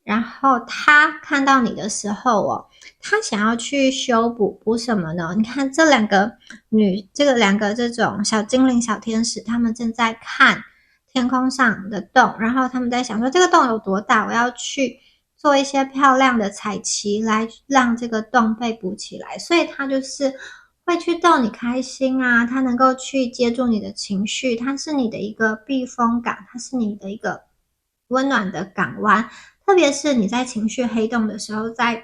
然后他看到你的时候他想要去修补什么呢？你看这两个这种小精灵、小天使，他们正在看天空上的洞，然后他们在想说这个洞有多大，我要去做一些漂亮的彩旗来让这个洞被补起来。所以他就是会去逗你开心啊，他能够去接住你的情绪，他是你的一个避风港，他是你的一个温暖的港湾。特别是你在情绪黑洞的时候，在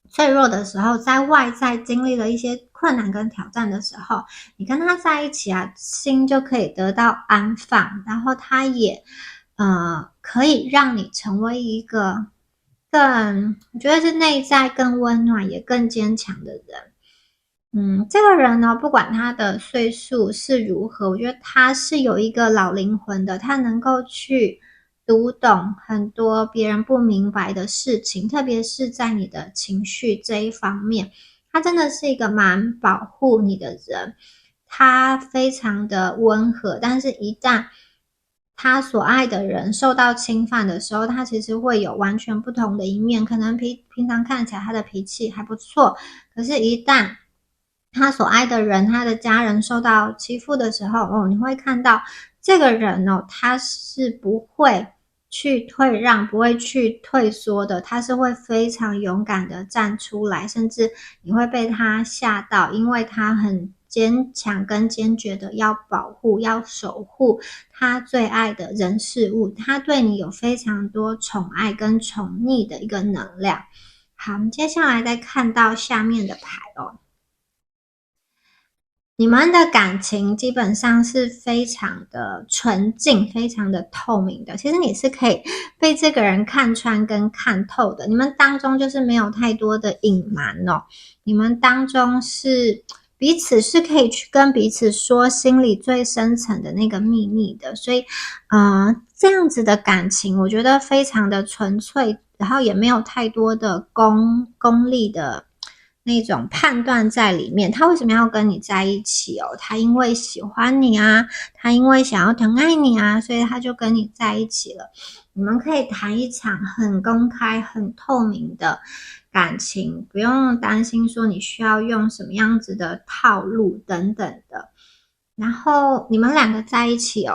脆弱的时候，在外在经历了一些困难跟挑战的时候，你跟他在一起啊，心就可以得到安放，然后他也可以让你成为一个我觉得是内在更温暖也更坚强的人。这个人呢，不管他的岁数是如何，我觉得他是有一个老灵魂的，他能够去读懂很多别人不明白的事情，特别是在你的情绪这一方面，他真的是一个蛮保护你的人，他非常的温和，但是一旦他所爱的人受到侵犯的时候，他其实会有完全不同的一面，可能平常看起来他的脾气还不错，可是一旦他所爱的人，他的家人受到欺负的时候你会看到这个人他是不会去退让，不会去退缩的，他是会非常勇敢的站出来，甚至你会被他吓到，因为他很坚强跟坚决的要保护、要守护他最爱的人事物，他对你有非常多宠爱跟宠溺的一个能量。好，我们接下来再看到下面的牌你们的感情基本上是非常的纯净，非常的透明的。其实你是可以被这个人看穿跟看透的。你们当中就是没有太多的隐瞒你们当中是彼此是可以去跟彼此说心里最深层的那个秘密的。所以这样子的感情我觉得非常的纯粹，然后也没有太多的功利的那种判断在里面。他为什么要跟你在一起他因为喜欢你啊，他因为想要疼爱你啊，所以他就跟你在一起了。你们可以谈一场很公开很透明的感情，不用担心说你需要用什么样子的套路等等的。然后你们两个在一起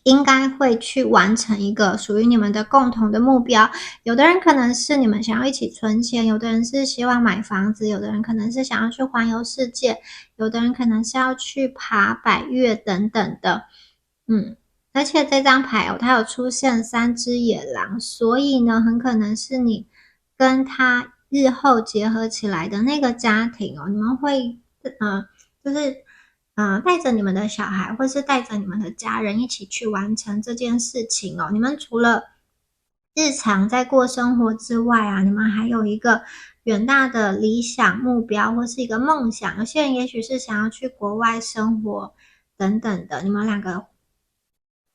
应该会去完成一个属于你们的共同的目标。有的人可能是你们想要一起存钱，有的人是希望买房子，有的人可能是想要去环游世界，有的人可能是要去爬百岳等等的。而且这张牌它有出现3只野狼，所以呢，很可能是你跟他日后结合起来的那个家庭你们会就是带着你们的小孩，或是带着你们的家人一起去完成这件事情你们除了日常在过生活之外你们还有一个远大的理想目标，或是一个梦想。有些人也许是想要去国外生活等等的，你们两个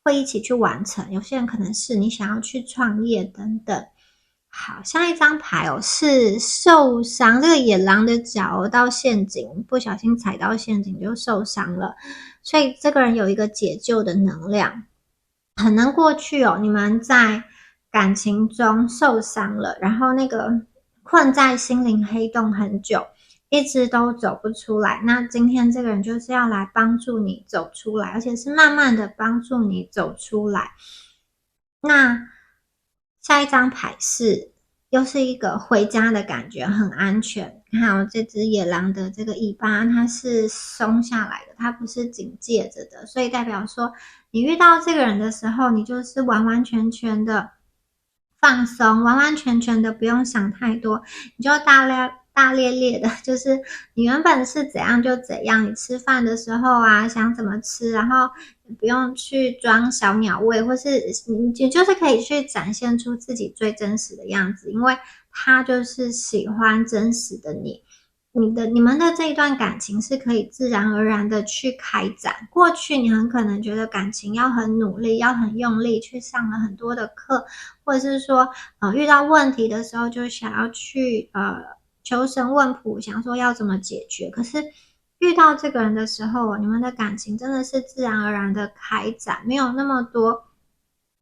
会一起去完成。有些人可能是你想要去创业等等。好，下一张牌是受伤，这个野狼的脚到陷阱，不小心踩到陷阱就受伤了，所以这个人有一个解救的能量。可能过去你们在感情中受伤了，然后那个困在心灵黑洞很久，一直都走不出来。那今天这个人就是要来帮助你走出来，而且是慢慢的帮助你走出来。那下一张牌又是一个回家的感觉，很安全。看这只野狼的这个尾巴，它是松下来的，它不是紧接着的，所以代表说你遇到这个人的时候，你就是完完全全的放松，完完全全的不用想太多，你就大咧咧的，就是你原本是怎样就怎样。你吃饭的时候想怎么吃，然后不用去装小鸟胃，或是你就是可以去展现出自己最真实的样子，因为他就是喜欢真实的你。你们的这一段感情是可以自然而然的去开展。过去你很可能觉得感情要很努力，要很用力，去上了很多的课，或者是说遇到问题的时候就想要去求神问卜，想说要怎么解决。可是遇到这个人的时候你们的感情真的是自然而然的开展，没有那么多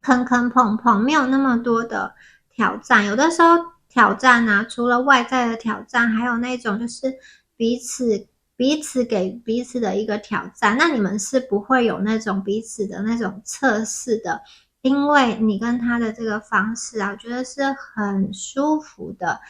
坑坑碰碰，没有那么多的挑战。有的时候挑战除了外在的挑战，还有那种就是彼此给彼此的一个挑战。那你们是不会有那种彼此的那种测试的，因为你跟他的这个方式我觉得是很舒服的。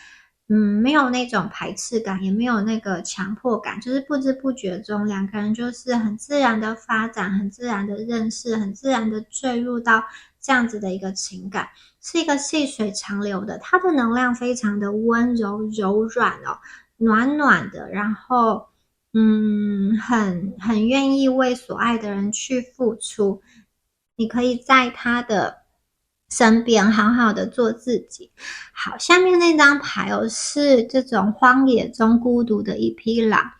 没有那种排斥感，也没有那个强迫感，就是不知不觉中两个人就是很自然的发展，很自然的认识，很自然的坠入到这样子的一个情感，是一个细水长流的。它的能量非常的温柔柔软暖暖的，然后很愿意为所爱的人去付出。你可以在他的身边好好的做自己。好，下面那张牌是这种荒野中孤独的一匹狼，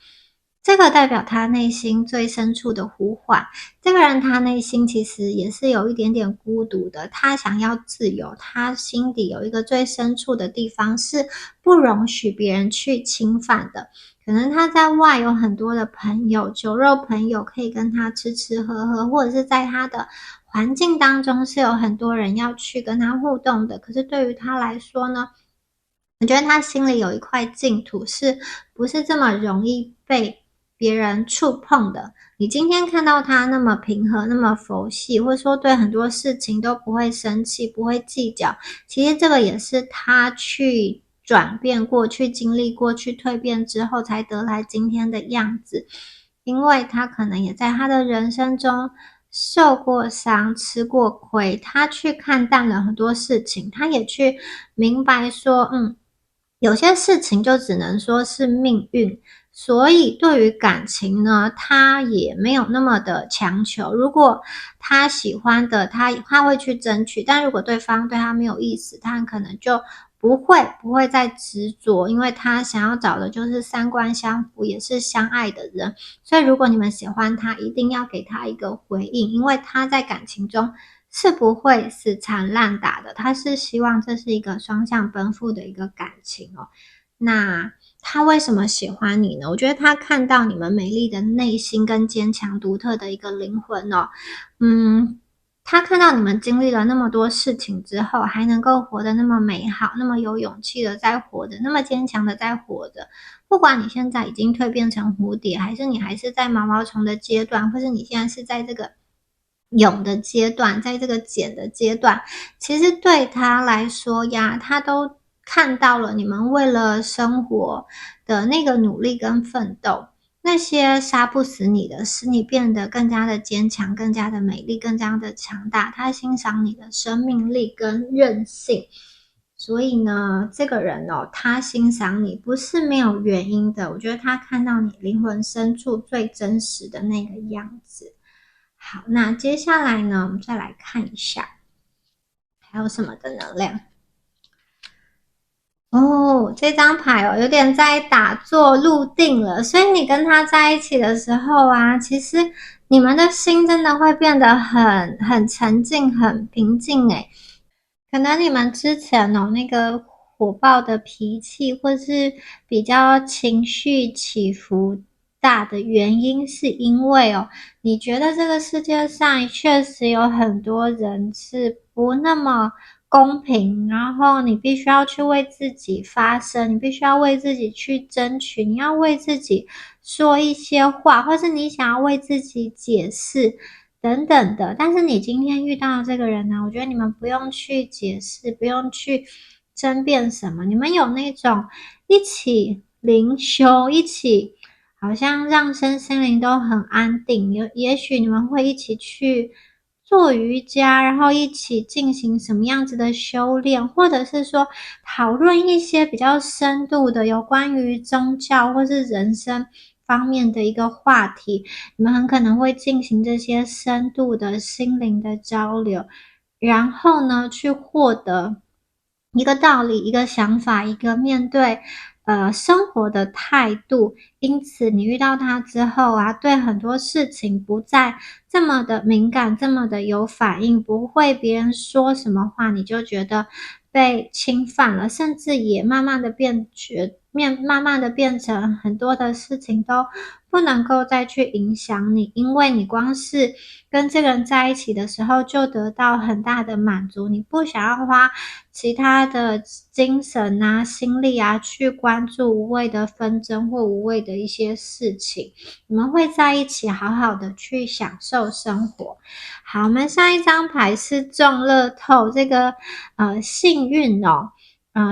这个代表他内心最深处的呼唤。这个人他内心其实也是有一点点孤独的，他想要自由，他心底有一个最深处的地方是不容许别人去侵犯的。可能他在外有很多的朋友，酒肉朋友可以跟他吃吃喝喝，或者是在他的环境当中是有很多人要去跟他互动的。可是对于他来说呢，我觉得他心里有一块净土，是不是这么容易被别人触碰的？你今天看到他那么平和，那么佛系，或者说对很多事情都不会生气，不会计较，其实这个也是他去转变过去，经历过去蜕变之后才得来今天的样子。因为他可能也在他的人生中受过伤，吃过亏，他去看淡了很多事情，他也去明白说有些事情就只能说是命运。所以对于感情呢，他也没有那么的强求。如果他喜欢的，他会去争取，但如果对方对他没有意思，他可能就不会再执着，因为他想要找的就是三观相符，也是相爱的人。所以如果你们喜欢他，一定要给他一个回应，因为他在感情中是不会死缠烂打的，他是希望这是一个双向奔赴的一个感情那他为什么喜欢你呢？我觉得他看到你们美丽的内心跟坚强独特的一个灵魂他看到你们经历了那么多事情之后，还能够活得那么美好，那么有勇气的在活着，那么坚强的在活着。不管你现在已经蜕变成蝴蝶，还是你还是在毛毛虫的阶段，或是你现在是在这个蛹的阶段，在这个茧的阶段，其实对他来说呀，他都看到了你们为了生活的那个努力跟奋斗。那些杀不死你的，使你变得更加的坚强，更加的美丽，更加的强大。他欣赏你的生命力跟韧性。所以呢，这个人哦，他欣赏你不是没有原因的。我觉得他看到你灵魂深处最真实的那个样子。好，那接下来呢，我们再来看一下还有什么的能量。哦，这张牌哦，有点在打坐入定了，所以你跟他在一起的时候啊，其实你们的心真的会变得很沉静、很平静诶。可能你们之前哦那个火爆的脾气，或是比较情绪起伏大的原因，是因为哦，你觉得这个世界上确实有很多人是不那么公平，然后你必须要去为自己发声，你必须要为自己去争取，你要为自己说一些话，或是你想要为自己解释。等等的，但是你今天遇到的这个人呢，我觉得你们不用去解释，不用去争辩什么，你们有那种一起灵修，一起好像让身心灵都很安定，也许你们会一起去做瑜伽，然后一起进行什么样子的修炼，或者是说讨论一些比较深度的有关于宗教或是人生方面的一个话题，你们很可能会进行这些深度的心灵的交流，然后呢，去获得一个道理、一个想法、一个面对生活的态度。因此，你遇到他之后啊，对很多事情不再这么的敏感，这么的有反应，不会别人说什么话你就觉得被侵犯了，甚至也慢慢的慢慢的变成很多的事情都不能够再去影响你，因为你光是跟这个人在一起的时候就得到很大的满足，你不想要花其他的精神啊、心力啊去关注无谓的纷争或无谓的一些事情，你们会在一起好好的去享受生活。好，我们下一张牌是中乐透，这个幸运哦，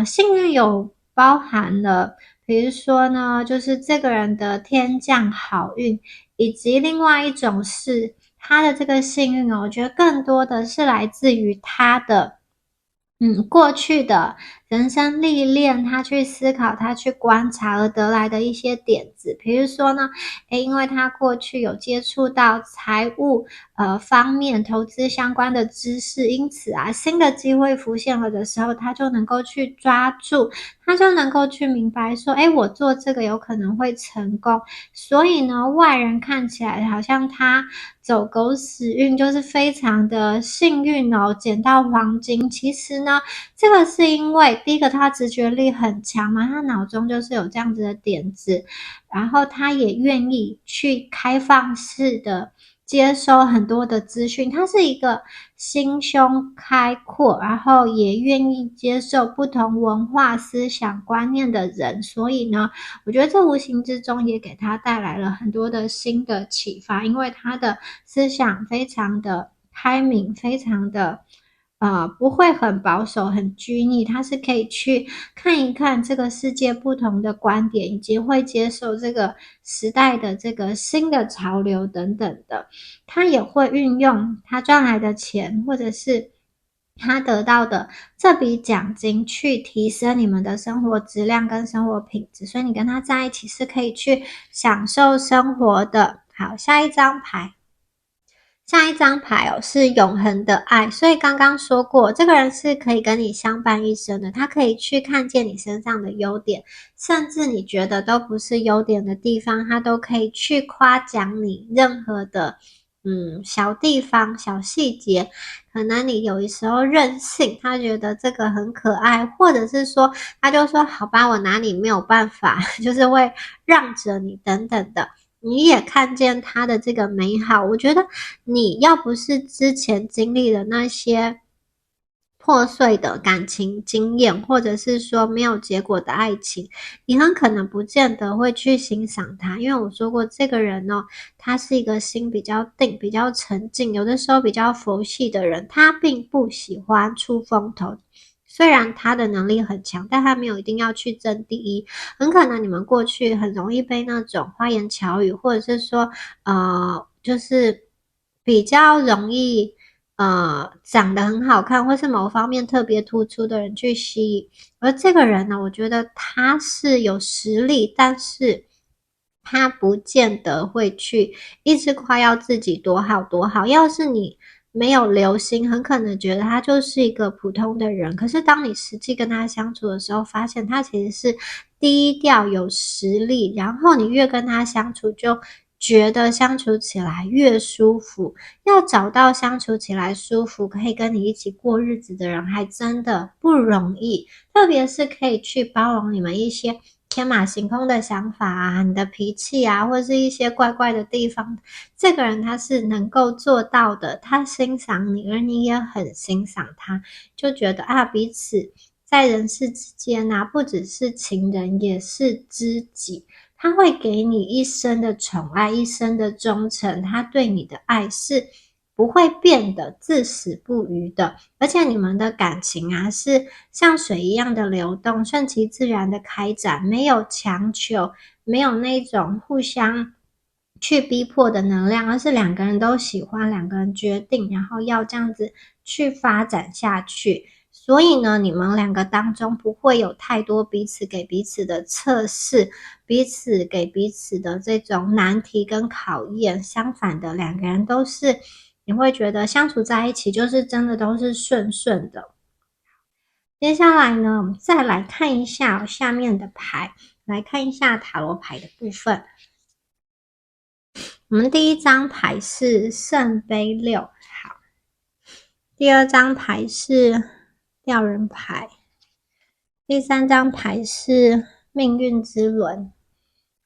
幸运有包含了，比如说呢，就是这个人的天降好运，以及另外一种是他的这个幸运哦，我觉得更多的是来自于他的过去的人生历练，他去思考，他去观察而得来的一些点子。比如说呢，因为他过去有接触到财务方面投资相关的知识，因此啊，新的机会浮现了的时候，他就能够去抓住，他就能够去明白说，我做这个有可能会成功。所以呢，外人看起来好像他走狗屎运，就是非常的幸运哦，捡到黄金。其实呢，这个是因为第一个他直觉力很强嘛，他脑中就是有这样子的点子，然后他也愿意去开放式的接收很多的资讯，他是一个心胸开阔，然后也愿意接受不同文化思想观念的人，所以呢，我觉得这无形之中也给他带来了很多的新的启发，因为他的思想非常的开明，非常的不会很保守、很拘泥，他是可以去看一看这个世界不同的观点，以及会接受这个时代的这个新的潮流等等的。他也会运用他赚来的钱，或者是他得到的这笔奖金去提升你们的生活质量跟生活品质，所以你跟他在一起是可以去享受生活的。好，下一张牌。下一张牌哦，是永恒的爱，所以刚刚说过，这个人是可以跟你相伴一生的，他可以去看见你身上的优点，甚至你觉得都不是优点的地方，他都可以去夸奖你任何的小地方、小细节。可能你有时候任性，他觉得这个很可爱，或者是说他就说好吧，我拿你没有办法，就是会让着你等等的。你也看见他的这个美好。我觉得你要不是之前经历了那些破碎的感情经验，或者是说没有结果的爱情，你很可能不见得会去欣赏他。因为我说过，这个人哦，他是一个心比较定、比较沉静，有的时候比较佛系的人，他并不喜欢出风头。虽然他的能力很强，但他没有一定要去争第一。很可能你们过去很容易被那种花言巧语，或者是说就是比较容易长得很好看，或是某方面特别突出的人去吸引。而这个人呢，我觉得他是有实力，但是他不见得会去一直夸耀自己多好多好。要是你没有留心，很可能觉得他就是一个普通的人。可是当你实际跟他相处的时候，发现他其实是低调有实力，然后你越跟他相处，就觉得相处起来越舒服。要找到相处起来舒服，可以跟你一起过日子的人，还真的不容易。特别是可以去包容你们一些天马行空的想法啊，你的脾气啊，或是一些怪怪的地方，这个人他是能够做到的。他欣赏你，而你也很欣赏他，就觉得啊，彼此在人世之间啊，不只是情人，也是知己。他会给你一生的宠爱，一生的忠诚，他对你的爱是不会变的，至死不渝的。而且你们的感情啊，是像水一样的流动，顺其自然的开展，没有强求，没有那种互相去逼迫的能量，而是两个人都喜欢，两个人决定，然后要这样子去发展下去。所以呢，你们两个当中不会有太多彼此给彼此的测试，彼此给彼此的这种难题跟考验。相反的，两个人都是你会觉得相处在一起就是真的都是顺顺的。接下来呢，我们再来看一下下面的牌，来看一下塔罗牌的部分。我们第一张牌是圣杯六，好，第二张牌是吊人牌，第三张牌是命运之轮。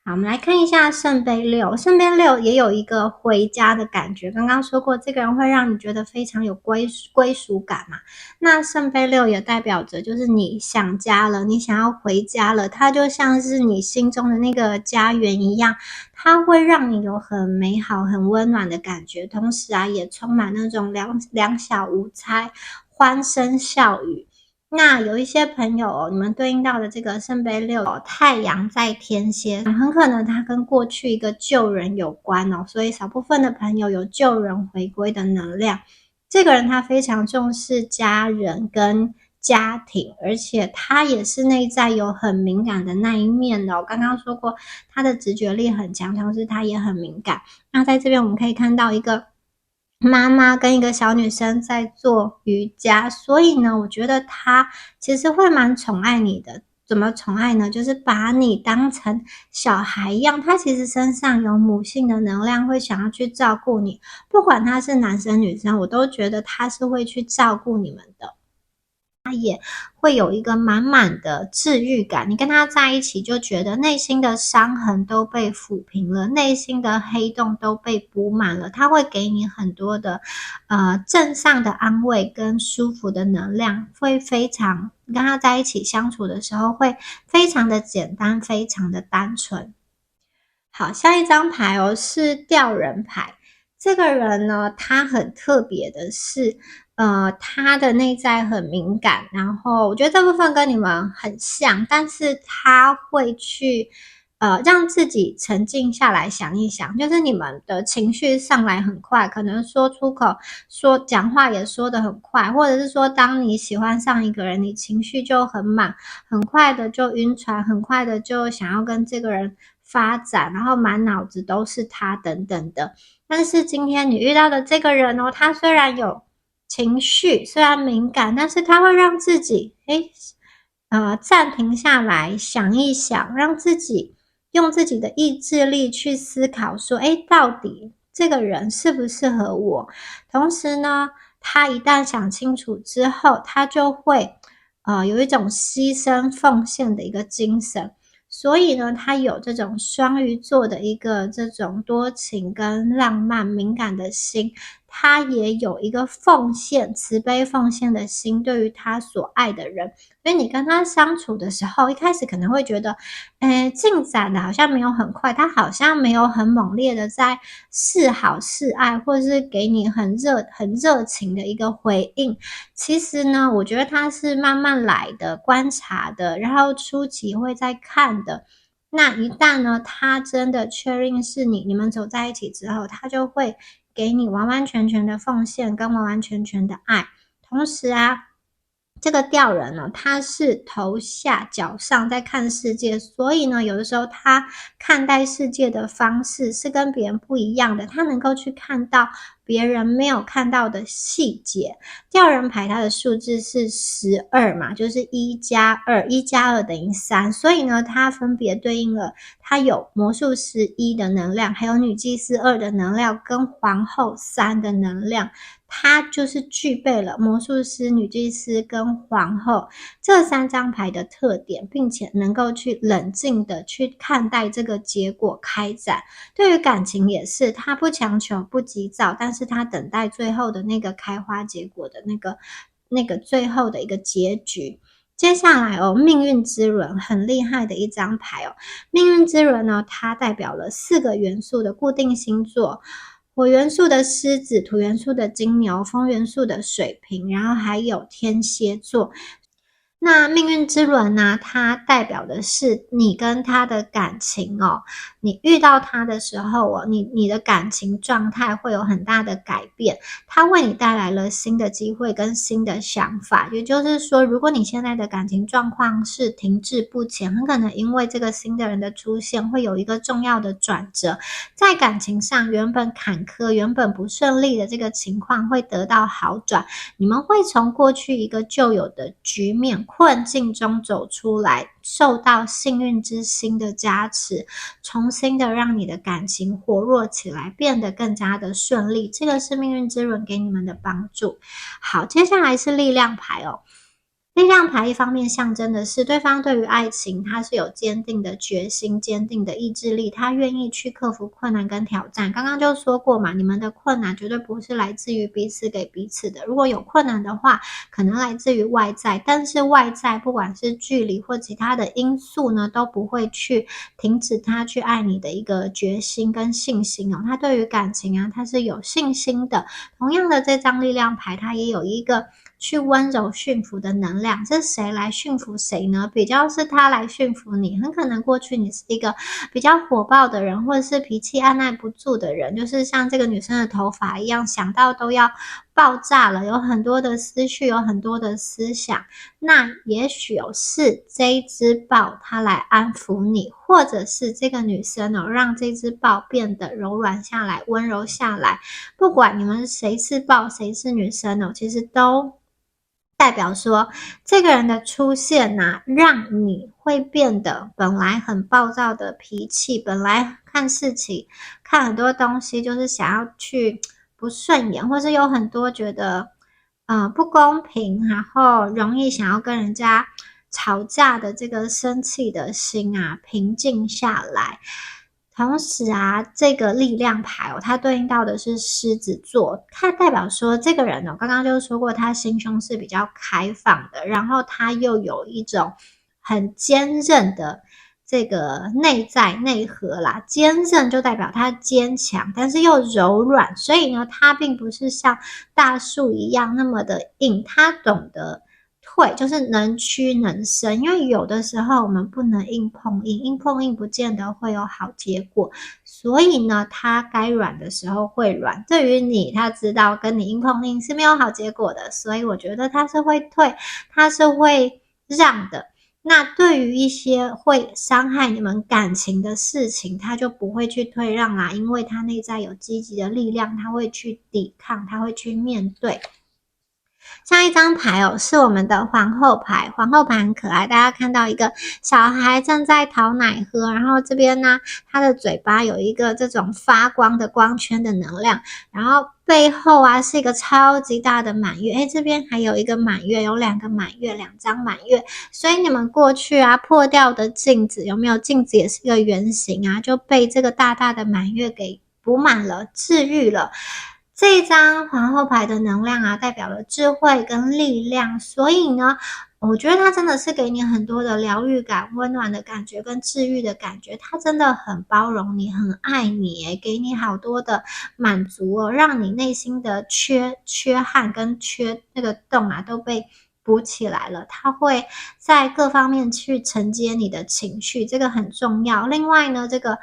好，我们来看一下圣杯六。圣杯六也有一个回家的感觉。刚刚说过，这个人会让你觉得非常有归属感嘛。那圣杯六也代表着，就是你想家了，你想要回家了。它就像是你心中的那个家园一样，它会让你有很美好、很温暖的感觉。同时啊，也充满那种两小无猜、欢声笑语。那有一些朋友哦，你们对应到的这个圣杯六哦，太阳在天蝎，很可能它跟过去一个旧人有关哦，所以少部分的朋友有旧人回归的能量。这个人他非常重视家人跟家庭，而且他也是内在有很敏感的那一面的哦。刚刚说过，他的直觉力很强，同时他也很敏感。那在这边我们可以看到一个妈妈跟一个小女生在做瑜伽，所以呢，我觉得她其实会蛮宠爱你的。怎么宠爱呢？就是把你当成小孩一样，她其实身上有母性的能量，会想要去照顾你。不管他是男生女生，我都觉得他是会去照顾你们的。他也会有一个满满的治愈感，你跟他在一起就觉得内心的伤痕都被抚平了，内心的黑洞都被补满了。他会给你很多的正向的安慰跟舒服的能量，会非常跟他在一起相处的时候会非常的简单，非常的单纯。好，下一张牌哦是吊人牌。这个人呢，他很特别的是，他的内在很敏感，然后我觉得这部分跟你们很像，但是他会去让自己沉静下来想一想，就是你们的情绪上来很快，可能说出口，说讲话也说得很快，或者是说当你喜欢上一个人，你情绪就很满，很快的就晕船，很快的就想要跟这个人发展，然后满脑子都是他等等的。但是今天你遇到的这个人哦，他虽然有情绪，虽然敏感，但是他会让自己暂停下来想一想，让自己用自己的意志力去思考说，到底这个人适不适合我？同时呢，他一旦想清楚之后，他就会有一种牺牲奉献的一个精神。所以呢，他有这种双鱼座的一个这种多情跟浪漫敏感的心，他也有一个奉献、慈悲奉献的心，对于他所爱的人。所以你跟他相处的时候，一开始可能会觉得，进展的好像没有很快，他好像没有很猛烈的在示好示爱，或是给你很热情的一个回应。其实呢，我觉得他是慢慢来的，观察的，然后初期会再看的。那一旦呢，他真的确认是你们走在一起之后，他就会给你完完全全的奉献跟完完全全的爱。同时啊，这个吊人呢，他是头下脚上在看世界，所以呢，有的时候他看待世界的方式是跟别人不一样的，他能够去看到别人没有看到的细节。吊人牌它的数字是12嘛，就是1+2，1+2等于3，所以呢，它分别对应了它有魔术师1的能量，还有女祭司2的能量，跟皇后3的能量。它就是具备了魔术师、女祭司跟皇后这3张牌的特点，并且能够去冷静的去看待这个结果开展。对于感情也是，他不强求、不急躁，但是他等待最后的那个开花结果的那个最后的一个结局。接下来命运之轮很厉害的一张牌命运之轮呢，它代表了4个元素的固定星座。火元素的狮子，土元素的金牛，风元素的水瓶，然后还有天蝎座。那命运之轮呢，它代表的是你跟他的感情你遇到他的时候你的感情状态会有很大的改变，他为你带来了新的机会跟新的想法。也就是说，如果你现在的感情状况是停滞不前，很可能因为这个新的人的出现，会有一个重要的转折，在感情上原本坎坷、原本不顺利的这个情况会得到好转，你们会从过去一个旧有的局面困境中走出来，受到幸运之星的加持，重新的让你的感情活络起来，变得更加的顺利。这个是命运之轮给你们的帮助。好，接下来是力量牌力量牌一方面象征的是对方对于爱情他是有坚定的决心、坚定的意志力，他愿意去克服困难跟挑战。刚刚就说过嘛，你们的困难绝对不是来自于彼此给彼此的，如果有困难的话，可能来自于外在，但是外在不管是距离或其他的因素呢，都不会去停止他去爱你的一个决心跟信心他对于感情啊，他是有信心的。同样的，这张力量牌它也有一个去温柔驯服的能量，这谁来驯服谁呢？比较是他来驯服你，很可能过去你是一个比较火爆的人，或者是脾气按耐不住的人，就是像这个女生的头发一样，想到都要爆炸了，有很多的思绪，有很多的思想。那也许是这一只豹它来安抚你，或者是这个女生让这只豹变得柔软下来，温柔下来。不管你们谁是豹谁是女生其实都代表说这个人的出现让你会变得本来很暴躁的脾气，本来看事情看很多东西就是想要去不顺眼，或是有很多觉得不公平，然后容易想要跟人家吵架的这个生气的心平静下来。同时这个力量牌它对应到的是狮子座，它代表说这个人刚刚就说过他心胸是比较开放的，然后他又有一种很坚韧的这个内在内核啦，坚韧就代表他坚强，但是又柔软，所以呢，他并不是像大树一样那么的硬，他懂得退，就是能屈能伸。因为有的时候我们不能硬碰硬，硬碰硬不见得会有好结果，所以呢，他该软的时候会软。对于你，他知道跟你硬碰硬是没有好结果的，所以我觉得他是会退，他是会让的。那对于一些会伤害你们感情的事情，他就不会去退让啦，因为他内在有积极的力量，他会去抵抗，他会去面对。下一张牌哦，是我们的皇后牌。皇后牌很可爱，大家看到一个小孩正在讨奶喝，然后这边呢，他的嘴巴有一个这种发光的光圈的能量，然后背后啊是一个超级大的满月。诶，这边还有一个满月，有2个满月，2张满月。所以你们过去啊破掉的镜子，有没有？镜子也是一个圆形啊，就被这个大大的满月给补满了，治愈了。这一张皇后牌的能量啊，代表了智慧跟力量，所以呢，我觉得它真的是给你很多的疗愈感、温暖的感觉跟治愈的感觉。它真的很包容你，很爱你，给你好多的满足哦，让你内心的缺憾跟缺那个洞啊都被补起来了。它会在各方面去承接你的情绪，这个很重要。另外呢，这个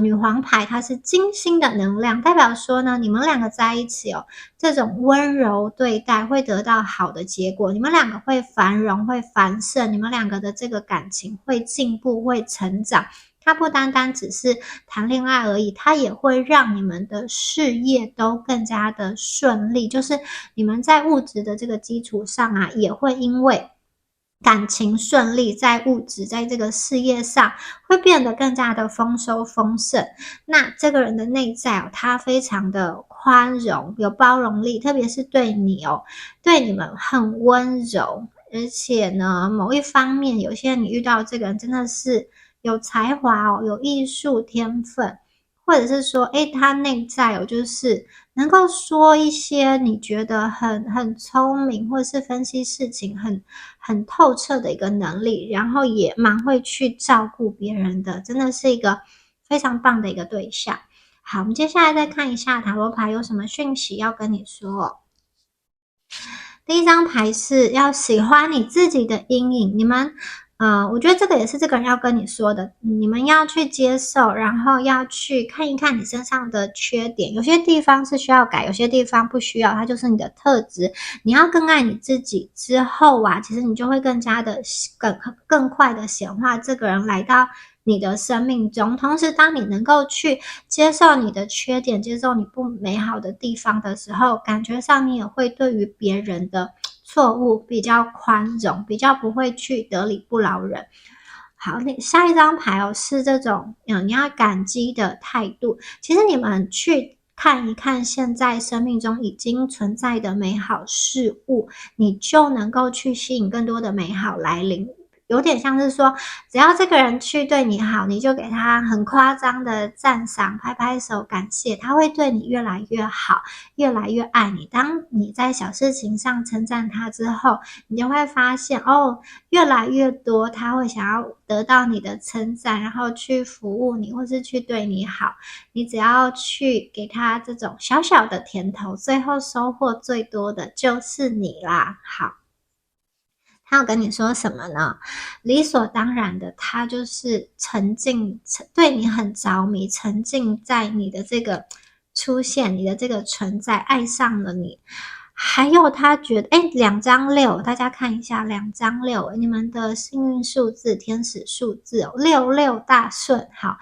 女皇牌它是金星的能量，代表说呢，你们2个在一起哦，这种温柔对待会得到好的结果，你们2个会繁荣，会繁盛，你们2个的这个感情会进步，会成长。它不单单只是谈恋爱而已，它也会让你们的事业都更加的顺利，就是你们在物质的这个基础上啊，也会因为感情顺利，在物质在这个事业上会变得更加的丰收丰盛。那这个人的内在哦，他非常的宽容，有包容力，特别是对你哦，对你们很温柔。而且呢，某一方面，有些你遇到这个人真的是有才华哦，有艺术天分，或者是说，他内在哦，就是能够说一些你觉得很聪明，或者是分析事情很透彻的一个能力，然后也蛮会去照顾别人的，真的是一个非常棒的一个对象。好，我们接下来再看一下塔罗牌有什么讯息要跟你说哦。第一张牌是要喜欢你自己的阴影，你们我觉得这个也是这个人要跟你说的，你们要去接受，然后要去看一看你身上的缺点，有些地方是需要改，有些地方不需要，它就是你的特质。你要更爱你自己之后啊，其实你就会更加的更快的显化这个人来到你的生命中。同时当你能够去接受你的缺点，接受你不美好的地方的时候，感觉上你也会对于别人的错误比较宽容，比较不会去得理不饶人。好，下一张牌哦，是这种你要感激的态度。其实你们去看一看现在生命中已经存在的美好事物，你就能够去吸引更多的美好来临。有点像是说，只要这个人去对你好，你就给他很夸张的赞赏，拍拍手感谢，他会对你越来越好，越来越爱你。当你在小事情上称赞他之后，你就会发现哦，越来越多他会想要得到你的称赞，然后去服务你，或是去对你好。你只要去给他这种小小的甜头，最后收获最多的就是你啦。好。他要跟你说什么呢？理所当然的，他就是对你很着迷，沉浸在你的这个出现，你的这个存在，爱上了你。还有他觉得，2张6，大家看一下2张6，你们的幸运数字、天使数字哦，66大顺。好，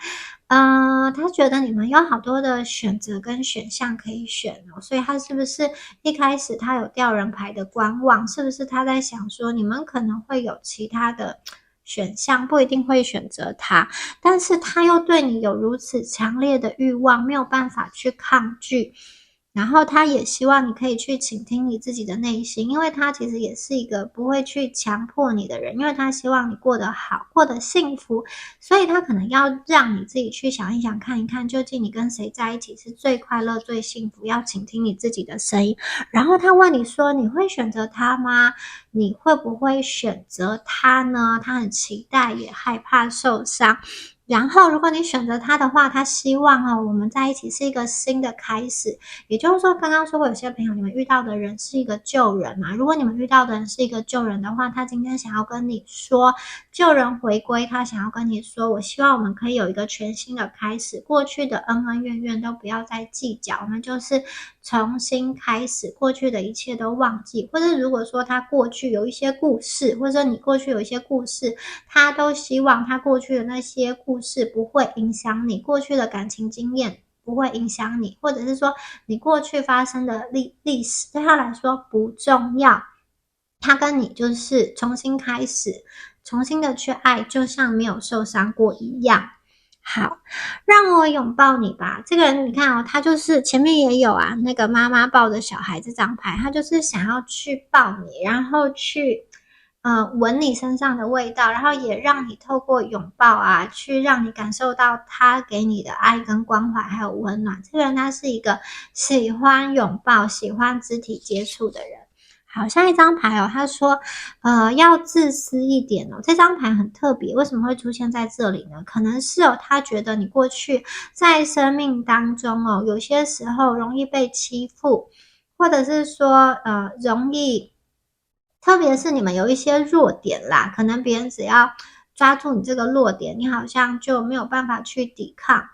他觉得你们有好多的选择跟选项可以选哦，所以他是不是一开始他有吊人牌的观望？是不是他在想说你们可能会有其他的选项，不一定会选择他，但是他又对你有如此强烈的欲望，没有办法去抗拒。然后他也希望你可以去倾听你自己的内心，因为他其实也是一个不会去强迫你的人，因为他希望你过得好，过得幸福，所以他可能要让你自己去想一想，看一看究竟你跟谁在一起是最快乐、最幸福，要倾听你自己的声音。然后他问你说，你会选择他吗？你会不会选择他呢？他很期待，也害怕受伤。然后如果你选择他的话，他希望我们在一起是一个新的开始。也就是说，刚刚说过有些朋友你们遇到的人是一个旧人嘛，如果你们遇到的人是一个旧人的话，他今天想要跟你说旧人回归，他想要跟你说我希望我们可以有一个全新的开始，过去的恩恩怨怨都不要再计较，我们就是重新开始，过去的一切都忘记。或者如果说他过去有一些故事，或者说你过去有一些故事，他都希望他过去的那些故事不会影响你，过去的感情经验不会影响你，或者是说你过去发生的历史对他来说不重要，他跟你就是重新开始，重新的去爱，就像没有受伤过一样。好，让我拥抱你吧。这个人你看哦，他就是前面也有啊，那个妈妈抱着小孩这张牌，他就是想要去抱你，然后去闻你身上的味道，然后也让你透过拥抱啊，去让你感受到他给你的爱跟关怀还有温暖。这个人他是一个喜欢拥抱、喜欢肢体接触的人。好，下一张牌哦，他说，要自私一点哦。这张牌很特别，为什么会出现在这里呢？可能是他觉得你过去在生命当中哦，有些时候容易被欺负，或者是说，容易，特别是你们有一些弱点啦，可能别人只要抓住你这个弱点，你好像就没有办法去抵抗。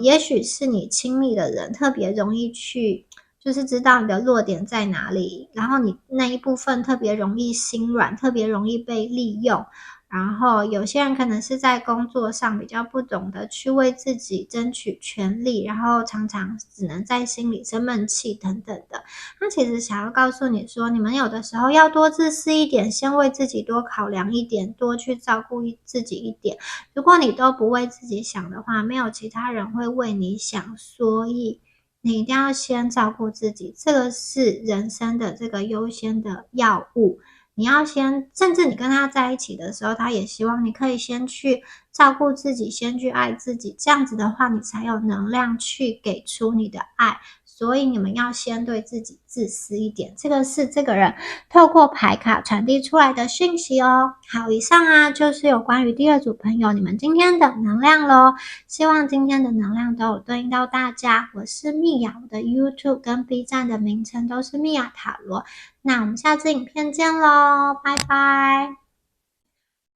也许是你亲密的人特别容易去。就是知道你的弱点在哪里，然后你那一部分特别容易心软，特别容易被利用。然后有些人可能是在工作上比较不懂得去为自己争取权利，然后常常只能在心里生闷气等等的。他其实想要告诉你说，你们有的时候要多自私一点，先为自己多考量一点，多去照顾自己一点。如果你都不为自己想的话，没有其他人会为你想，所以你一定要先照顾自己，这个是人生的这个优先的要务。你要先，甚至你跟他在一起的时候，他也希望你可以先去照顾自己，先去爱自己，这样子的话，你才有能量去给出你的爱。所以你们要先对自己自私一点，这个是这个人透过牌卡传递出来的讯息哦。好，以上啊就是有关于第二组朋友你们今天的能量咯，希望今天的能量都有对应到大家。我是蜜雅，我的 YouTube 跟 B 站的名称都是蜜雅塔罗。那我们下次影片见咯，拜拜。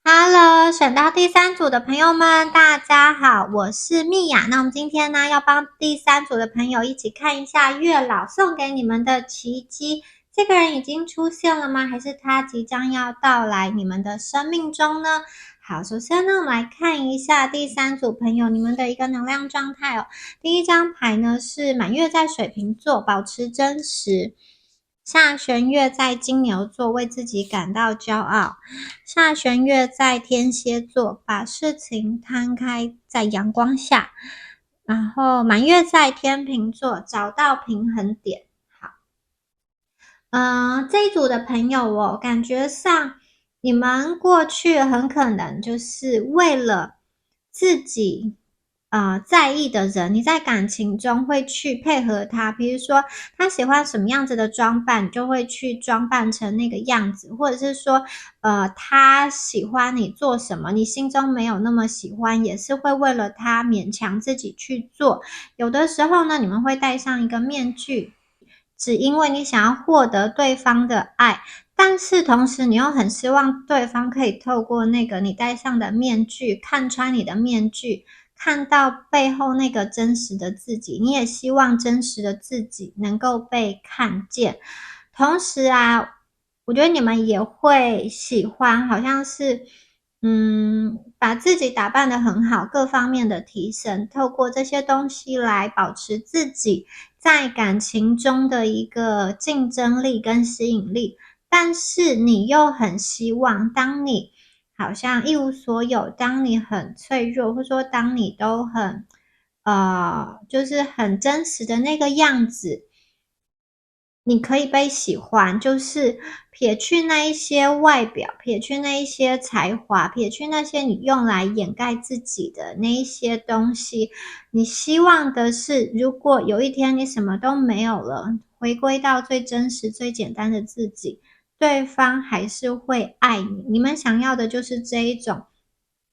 Hello，选到第三组的朋友们，大家好，我是蜜雅。那我们今天呢，要帮第三组的朋友一起看一下月老送给你们的奇迹。这个人已经出现了吗？还是他即将要到来你们的生命中呢？好，首先呢，我们来看一下第三组朋友你们的一个能量状态哦。第一张牌呢是满月在水瓶座，保持真实。下弦月在金牛座，为自己感到骄傲。下弦月在天蝎座，把事情摊开在阳光下。然后满月在天秤座，找到平衡点。好，这一组的朋友哦，感觉上你们过去很可能就是为了自己在意的人，你在感情中会去配合他，比如说他喜欢什么样子的装扮，你就会去装扮成那个样子，或者是说他喜欢你做什么，你心中没有那么喜欢，也是会为了他勉强自己去做。有的时候呢，你们会戴上一个面具，只因为你想要获得对方的爱，但是同时你又很希望对方可以透过那个你戴上的面具，看穿你的面具，看到背后那个真实的自己，你也希望真实的自己能够被看见。同时啊，我觉得你们也会喜欢，好像是把自己打扮得很好，各方面的提升，透过这些东西来保持自己在感情中的一个竞争力跟吸引力。但是你又很希望，当你好像一无所有，当你很脆弱，或者说当你都很就是很真实的那个样子，你可以被喜欢，就是撇去那一些外表，撇去那一些才华，撇去那些你用来掩盖自己的那一些东西，你希望的是，如果有一天你什么都没有了，回归到最真实、最简单的自己，对方还是会爱你。你们想要的就是这一种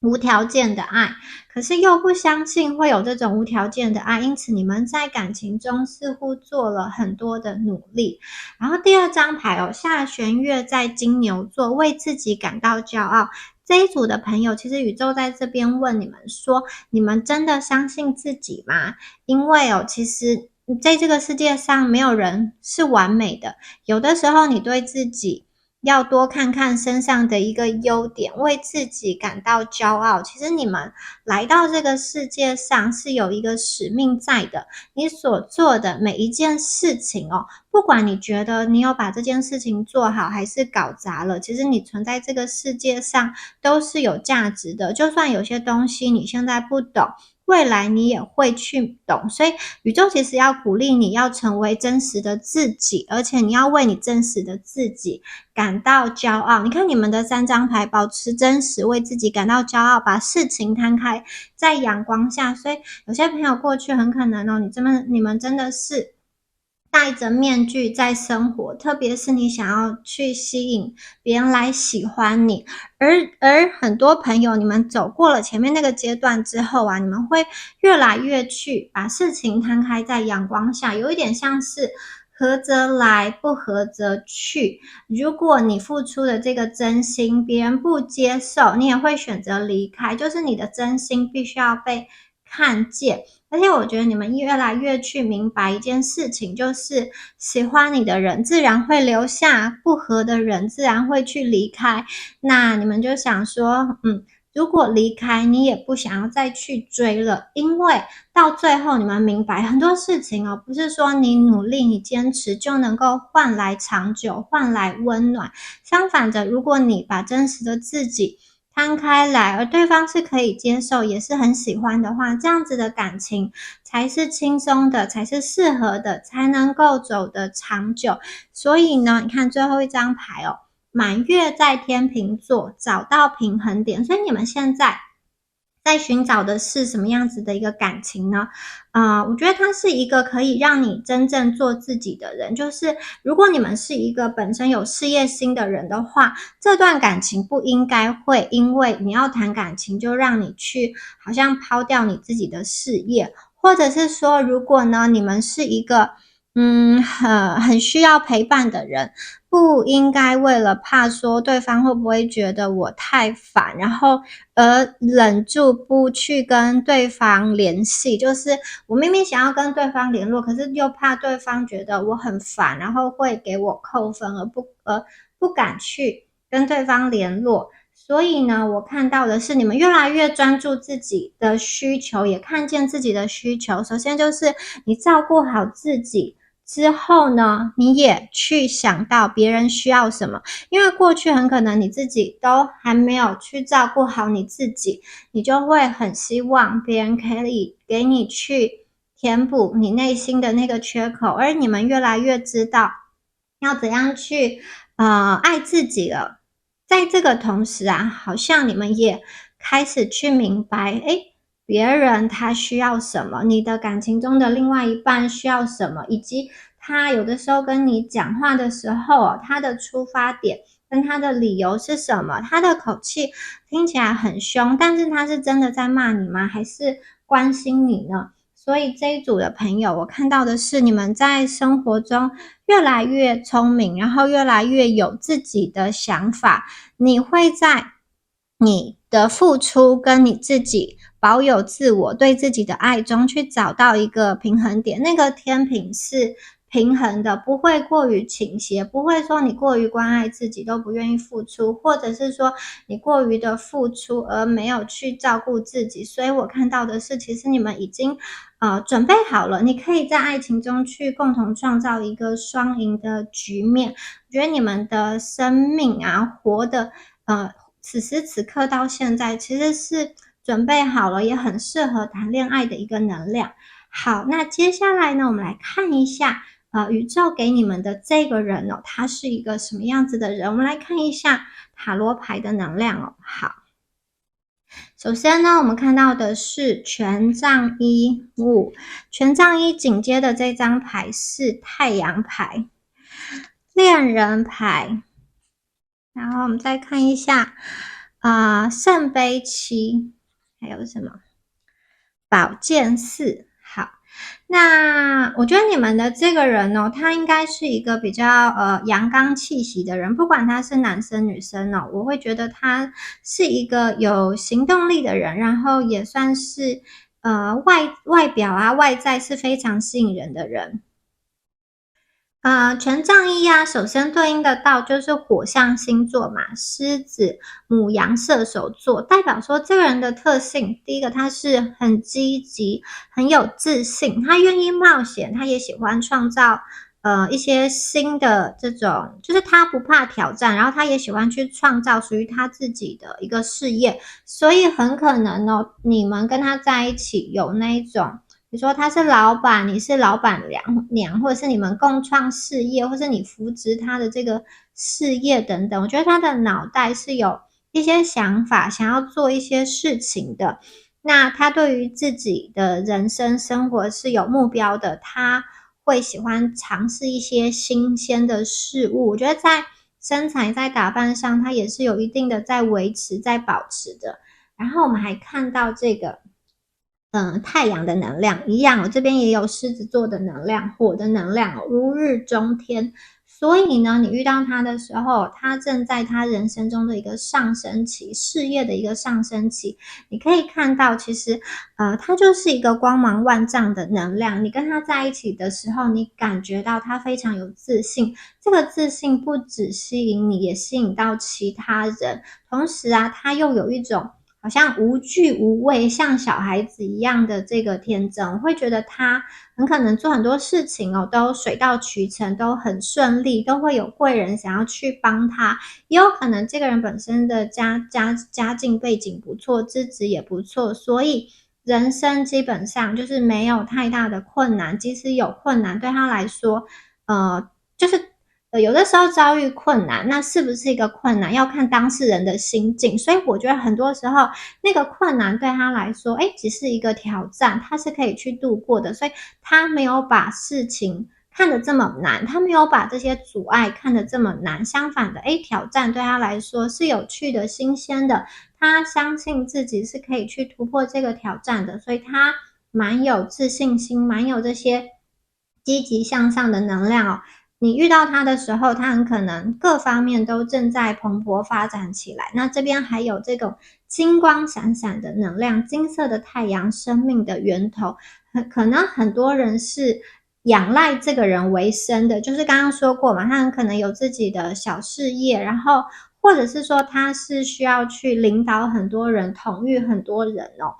无条件的爱，可是又不相信会有这种无条件的爱，因此你们在感情中似乎做了很多的努力。然后第二张牌哦，下弦月在金牛座，为自己感到骄傲。这一组的朋友，其实宇宙在这边问你们说，你们真的相信自己吗？因为其实在这个世界上没有人是完美的，有的时候你对自己要多看看身上的一个优点，为自己感到骄傲。其实你们来到这个世界上是有一个使命在的，你所做的每一件事情哦，不管你觉得你有把这件事情做好还是搞砸了，其实你存在这个世界上都是有价值的。就算有些东西你现在不懂，未来你也会去懂，所以宇宙其实要鼓励你要成为真实的自己，而且你要为你真实的自己感到骄傲。你看你们的3张牌，保持真实，为自己感到骄傲，把事情摊开在阳光下。所以有些朋友过去很可能哦，你们真的是戴着面具在生活，特别是你想要去吸引别人来喜欢你，而很多朋友，你们走过了前面那个阶段之后啊，你们会越来越去把事情摊开在阳光下，有一点像是合则来，不合则去。如果你付出的这个真心，别人不接受，你也会选择离开，就是你的真心必须要被看见。而且我觉得你们越来越去明白一件事情，就是喜欢你的人自然会留下，不合的人自然会去离开。那你们就想说，如果离开，你也不想要再去追了，因为到最后你们明白很多事情哦，不是说你努力、你坚持就能够换来长久、换来温暖。相反的，如果你把真实的自己摊开来，而对方是可以接受，也是很喜欢的话，这样子的感情才是轻松的，才是适合的，才能够走得长久。所以呢，你看最后一张牌哦，满月在天秤座，找到平衡点。所以你们现在寻找的是什么样子的一个感情呢？我觉得他是一个可以让你真正做自己的人。就是如果你们是一个本身有事业心的人的话，这段感情不应该会因为你要谈感情就让你去好像抛掉你自己的事业，或者是说，如果呢你们是一个很需要陪伴的人，不应该为了怕说对方会不会觉得我太烦，然后而忍住不去跟对方联系。就是我明明想要跟对方联络，可是又怕对方觉得我很烦，然后会给我扣分，而不敢去跟对方联络。所以呢，我看到的是你们越来越专注自己的需求，也看见自己的需求。首先就是你照顾好自己之后呢，你也去想到别人需要什么，因为过去很可能你自己都还没有去照顾好你自己，你就会很希望别人可以给你去填补你内心的那个缺口，而你们越来越知道要怎样去爱自己了。在这个同时啊，好像你们也开始去明白，别人他需要什么，你的感情中的另外一半需要什么，以及他有的时候跟你讲话的时候，他的出发点跟他的理由是什么，他的口气听起来很凶，但是他是真的在骂你吗？还是关心你呢？所以这一组的朋友，我看到的是你们在生活中越来越聪明，然后越来越有自己的想法。你会在你的付出跟你自己保有自我对自己的爱中去找到一个平衡点。那个天平是平衡的，不会过于倾斜，不会说你过于关爱自己都不愿意付出，或者是说你过于的付出而没有去照顾自己。所以我看到的是，其实你们已经准备好了，你可以在爱情中去共同创造一个双赢的局面。我觉得你们的生命啊，活的此时此刻到现在其实是准备好了，也很适合谈恋爱的一个能量。好，那接下来呢，我们来看一下宇宙给你们的这个人哦，他是一个什么样子的人？我们来看一下塔罗牌的能量哦。好，首先呢，我们看到的是权杖一，权杖一紧接的这张牌是太阳牌、恋人牌，然后我们再看一下圣杯七，还有什么宝剑四。好，那我觉得你们的这个人哦，他应该是一个比较阳刚气息的人，不管他是男生女生哦，我会觉得他是一个有行动力的人，然后也算是外表啊外在是非常吸引人的人。权杖一啊，首先对应的到就是火象星座嘛，狮子、牡羊、射手座，代表说这个人的特性，第一个他是很积极、很有自信，他愿意冒险，他也喜欢创造一些新的这种，就是他不怕挑战，然后他也喜欢去创造属于他自己的一个事业，所以很可能哦，你们跟他在一起有那一种。比如说他是老板，你是老板娘，或者是你们共创事业，或是你扶植他的这个事业等等，我觉得他的脑袋是有一些想法，想要做一些事情的。那他对于自己的人生生活是有目标的，他会喜欢尝试一些新鲜的事物。我觉得在身材在打扮上，他也是有一定的在维持、在保持的。然后我们还看到这个。太阳的能量一样，我这边也有狮子座的能量，火的能量哦，如日中天。所以呢，你遇到他的时候，他正在他人生中的一个上升期，事业的一个上升期。你可以看到，其实，他就是一个光芒万丈的能量。你跟他在一起的时候，你感觉到他非常有自信。这个自信不只吸引你，也吸引到其他人。同时啊，他又有一种。好像无惧无畏，像小孩子一样的这个天真，我会觉得他很可能做很多事情哦，都水到渠成，都很顺利，都会有贵人想要去帮他。也有可能这个人本身的家境背景不错，资质也不错，所以人生基本上就是没有太大的困难。即使有困难，对他来说，就是有的时候遭遇困难，那是不是一个困难，要看当事人的心境。所以我觉得很多时候，那个困难对他来说，只是一个挑战，他是可以去度过的。所以他没有把事情看得这么难，他没有把这些阻碍看得这么难。相反的，挑战对他来说是有趣的、新鲜的。他相信自己是可以去突破这个挑战的，所以他蛮有自信心，蛮有这些积极向上的能量哦。你遇到他的时候，他很可能各方面都正在蓬勃发展起来。那这边还有这种金光闪闪的能量，金色的太阳，生命的源头。可能很多人是仰赖这个人为生的，就是刚刚说过嘛，他很可能有自己的小事业，然后或者是说他是需要去领导很多人，统御很多人哦。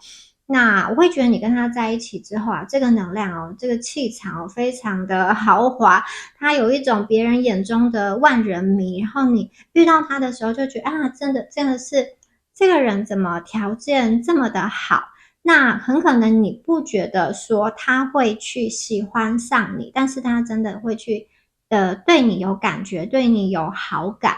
那我会觉得你跟他在一起之后啊，这个能量哦，这个气场哦，非常的豪华，他有一种别人眼中的万人迷。然后你遇到他的时候，就觉得真的是这个人怎么条件这么的好？那很可能你不觉得说他会去喜欢上你，但是他真的会去对你有感觉，对你有好感。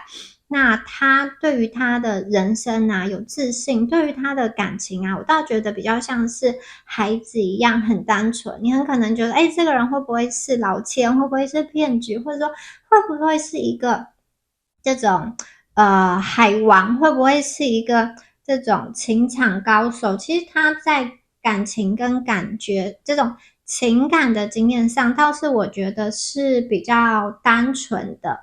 那他对于他的人生啊有自信，对于他的感情啊，我倒觉得比较像是孩子一样很单纯。你很可能觉得，这个人会不会是老千，会不会是骗局，或者说会不会是一个这种海王，会不会是一个这种情场高手？其实他在感情跟感觉这种情感的经验上，倒是我觉得是比较单纯的。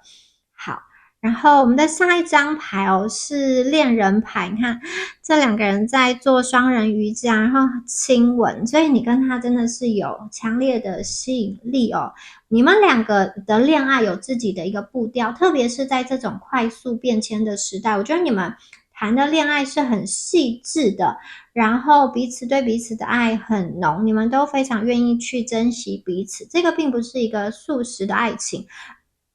好。然后我们的下一张牌哦是恋人牌，你看这两个人在做双人瑜伽，然后亲吻，所以你跟他真的是有强烈的吸引力哦。你们两个的恋爱有自己的一个步调，特别是在这种快速变迁的时代，我觉得你们谈的恋爱是很细致的，然后彼此对彼此的爱很浓，你们都非常愿意去珍惜彼此。这个并不是一个速食的爱情。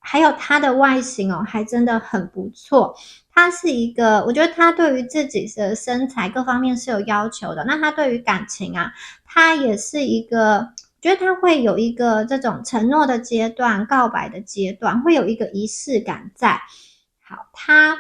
还有他的外形哦，还真的很不错。他是一个，我觉得他对于自己的身材各方面是有要求的。那他对于感情啊，他也是一个，我觉得他会有一个这种承诺的阶段、告白的阶段，会有一个仪式感在。好，他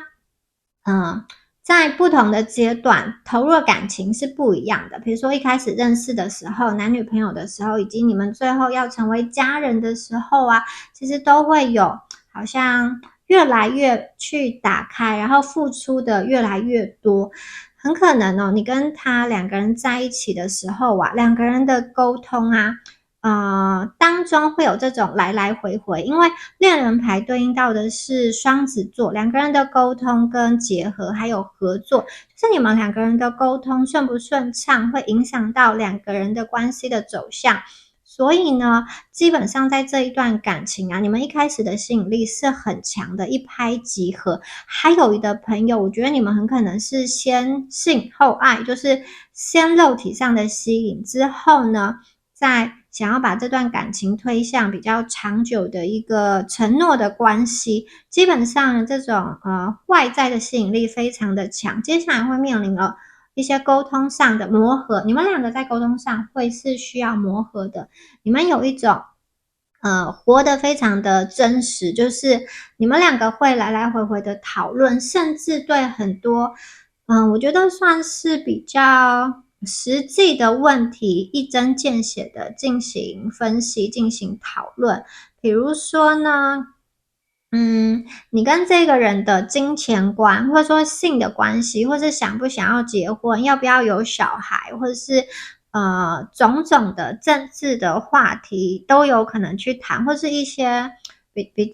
在不同的阶段投入的感情是不一样的。比如说一开始认识的时候，男女朋友的时候，以及你们最后要成为家人的时候啊，其实都会有好像越来越去打开，然后付出的越来越多。很可能哦，你跟他两个人在一起的时候啊，两个人的沟通啊，当中会有这种来来回回，因为恋人牌对应到的是双子座，两个人的沟通跟结合还有合作，就是你们两个人的沟通顺不顺畅，会影响到两个人的关系的走向。所以呢，基本上在这一段感情啊，你们一开始的吸引力是很强的，一拍即合。还有的朋友，我觉得你们很可能是先性后爱，就是先肉体上的吸引，之后呢，再想要把这段感情推向比较长久的一个承诺的关系。基本上这种外在的吸引力非常的强，接下来会面临了一些沟通上的磨合，你们两个在沟通上会是需要磨合的。你们有一种活得非常的真实，就是你们两个会来来回回的讨论，甚至对很多我觉得算是比较实际的问题一针见血的进行分析、进行讨论。比如说呢，你跟这个人的金钱观，或者说性的关系，或是想不想要结婚，要不要有小孩，或者是种种的政治的话题都有可能去谈，或是一些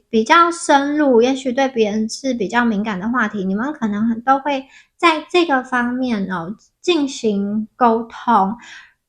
比较深入，也许对别人是比较敏感的话题，你们可能都会在这个方面进行沟通。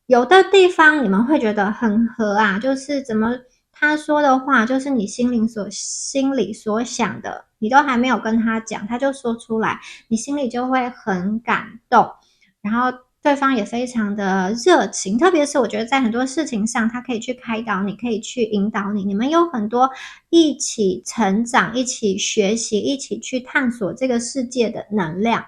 有的地方你们会觉得很合啊，就是怎么他说的话，就是你心里所想的，你都还没有跟他讲，他就说出来，你心里就会很感动，然后对方也非常的热情，特别是我觉得在很多事情上，他可以去开导你，可以去引导你，你们有很多一起成长、一起学习、一起去探索这个世界的能量。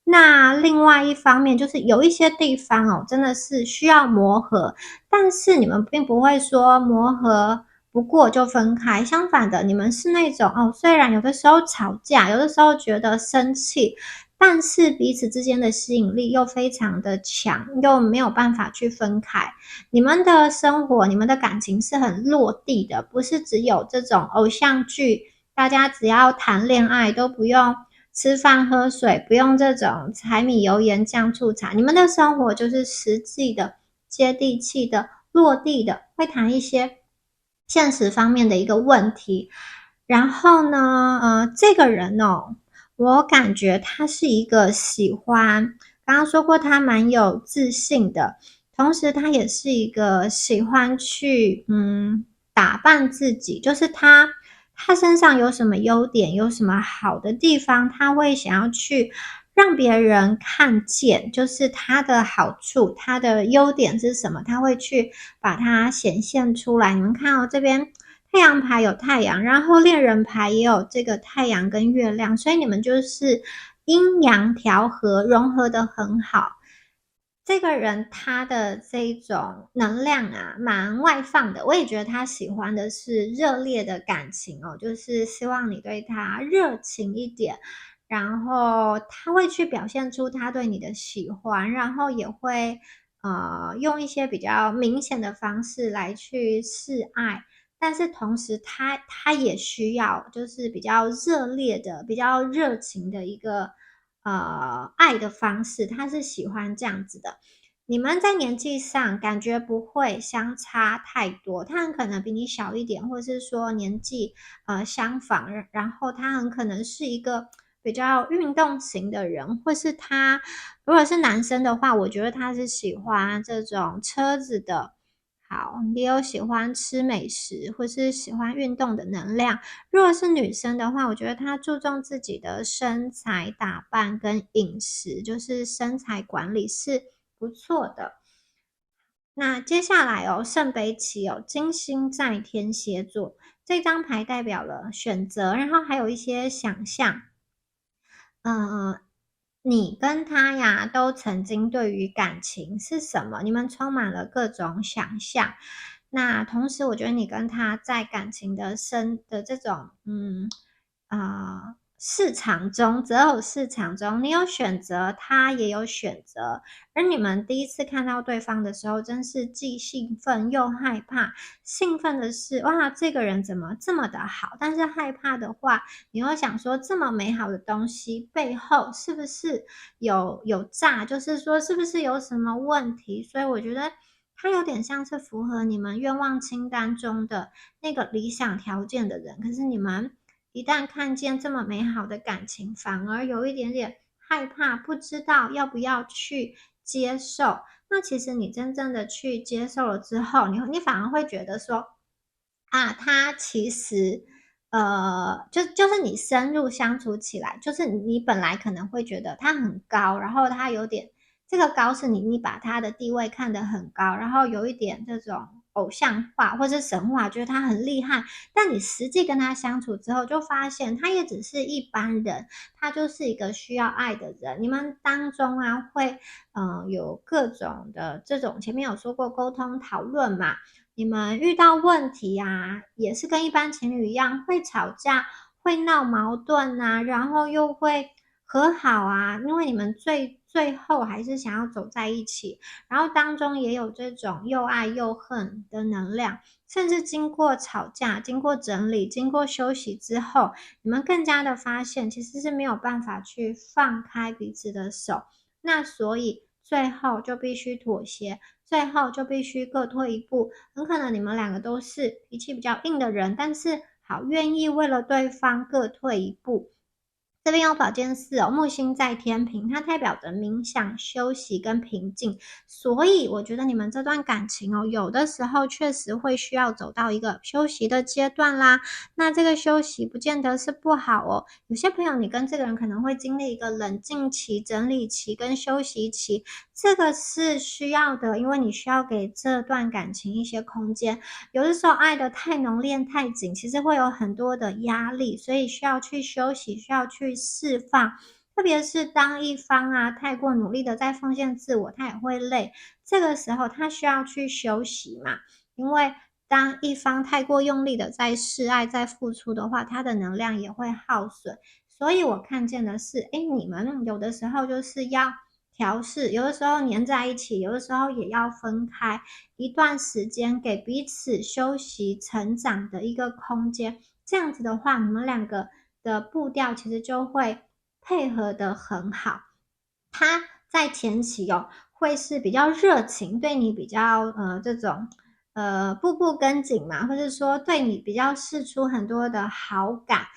那另外一方面就是有一些地方真的是需要磨合，但是你们并不会说磨合不过就分开，相反的，你们是那种虽然有的时候吵架，有的时候觉得生气，但是彼此之间的吸引力又非常的强，又没有办法去分开。你们的生活，你们的感情是很落地的，不是只有这种偶像剧，大家只要谈恋爱都不用吃饭喝水，不用这种柴米油盐酱醋茶，你们的生活就是实际的、接地气的、落地的，会谈一些现实方面的一个问题。然后呢，这个人我感觉他是一个喜欢，刚刚说过他蛮有自信的，同时他也是一个喜欢去打扮自己，就是他身上有什么优点，有什么好的地方，他会想要去让别人看见，就是他的好处，他的优点是什么，他会去把它显现出来。你们看这边太阳牌有太阳，然后恋人牌也有这个太阳跟月亮，所以你们就是阴阳调和，融合得很好。这个人他的这一种能量啊，蛮外放的。我也觉得他喜欢的是热烈的感情就是希望你对他热情一点，然后他会去表现出他对你的喜欢，然后也会用一些比较明显的方式来去示爱。但是同时他也需要就是比较热烈的、比较热情的一个爱的方式，他是喜欢这样子的。你们在年纪上感觉不会相差太多，他很可能比你小一点，或是说年纪相仿，然后他很可能是一个比较运动型的人，或是他如果是男生的话，我觉得他是喜欢这种车子的。好，也有喜欢吃美食或是喜欢运动的能量。如果是女生的话，我觉得她注重自己的身材打扮跟饮食，就是身材管理是不错的。那接下来圣杯七金星在天蝎座，这张牌代表了选择，然后还有一些想象。你跟他呀，都曾经对于感情是什么，你们充满了各种想象。那同时我觉得你跟他在感情的这种市场中，择偶市场中，你有选择，他也有选择。而你们第一次看到对方的时候，真是既兴奋又害怕。兴奋的是，哇，这个人怎么这么的好？但是害怕的话，你会想说，这么美好的东西背后是不是有诈？就是说，是不是有什么问题？所以我觉得他有点像是符合你们愿望清单中的那个理想条件的人，可是你们一旦看见这么美好的感情，反而有一点点害怕，不知道要不要去接受。那其实你真正的去接受了之后，你反而会觉得说，啊，他其实，就是你深入相处起来，就是你本来可能会觉得他很高，然后他有点这个高是你把他的地位看得很高，然后有一点这种偶像化或者神话，觉得他很厉害。但你实际跟他相处之后，就发现他也只是一般人，他就是一个需要爱的人。你们当中啊，会有各种的这种，前面有说过沟通讨论嘛。你们遇到问题啊，也是跟一般情侣一样，会吵架，会闹矛盾啊，然后又会和好啊，因为你们最后还是想要走在一起，然后当中也有这种又爱又恨的能量，甚至经过吵架、经过整理、经过休息之后，你们更加的发现其实是没有办法去放开彼此的手，那所以最后就必须妥协，最后就必须各退一步。很可能你们两个都是脾气比较硬的人，但是好愿意为了对方各退一步。这边有宝剑四哦，木星在天平，它代表着冥想、休息跟平静。所以我觉得你们这段感情哦，有的时候确实会需要走到一个休息的阶段啦。那这个休息不见得是不好哦。有些朋友，你跟这个人可能会经历一个冷静期、整理期跟休息期，这个是需要的，因为你需要给这段感情一些空间。有的时候爱得太浓烈太紧，其实会有很多的压力，所以需要去休息，需要去释放。特别是当一方啊太过努力的在奉献自我，他也会累。这个时候他需要去休息嘛，因为当一方太过用力的在示爱、在付出的话，他的能量也会耗损。所以我看见的是，你们有的时候就是要调试，有的时候黏在一起，有的时候也要分开。一段时间给彼此休息、成长的一个空间。这样子的话，你们两个的步调其实就会配合得很好。他在前期哦，会是比较热情，对你比较这种步步跟紧嘛，或者说对你比较释出很多的好感，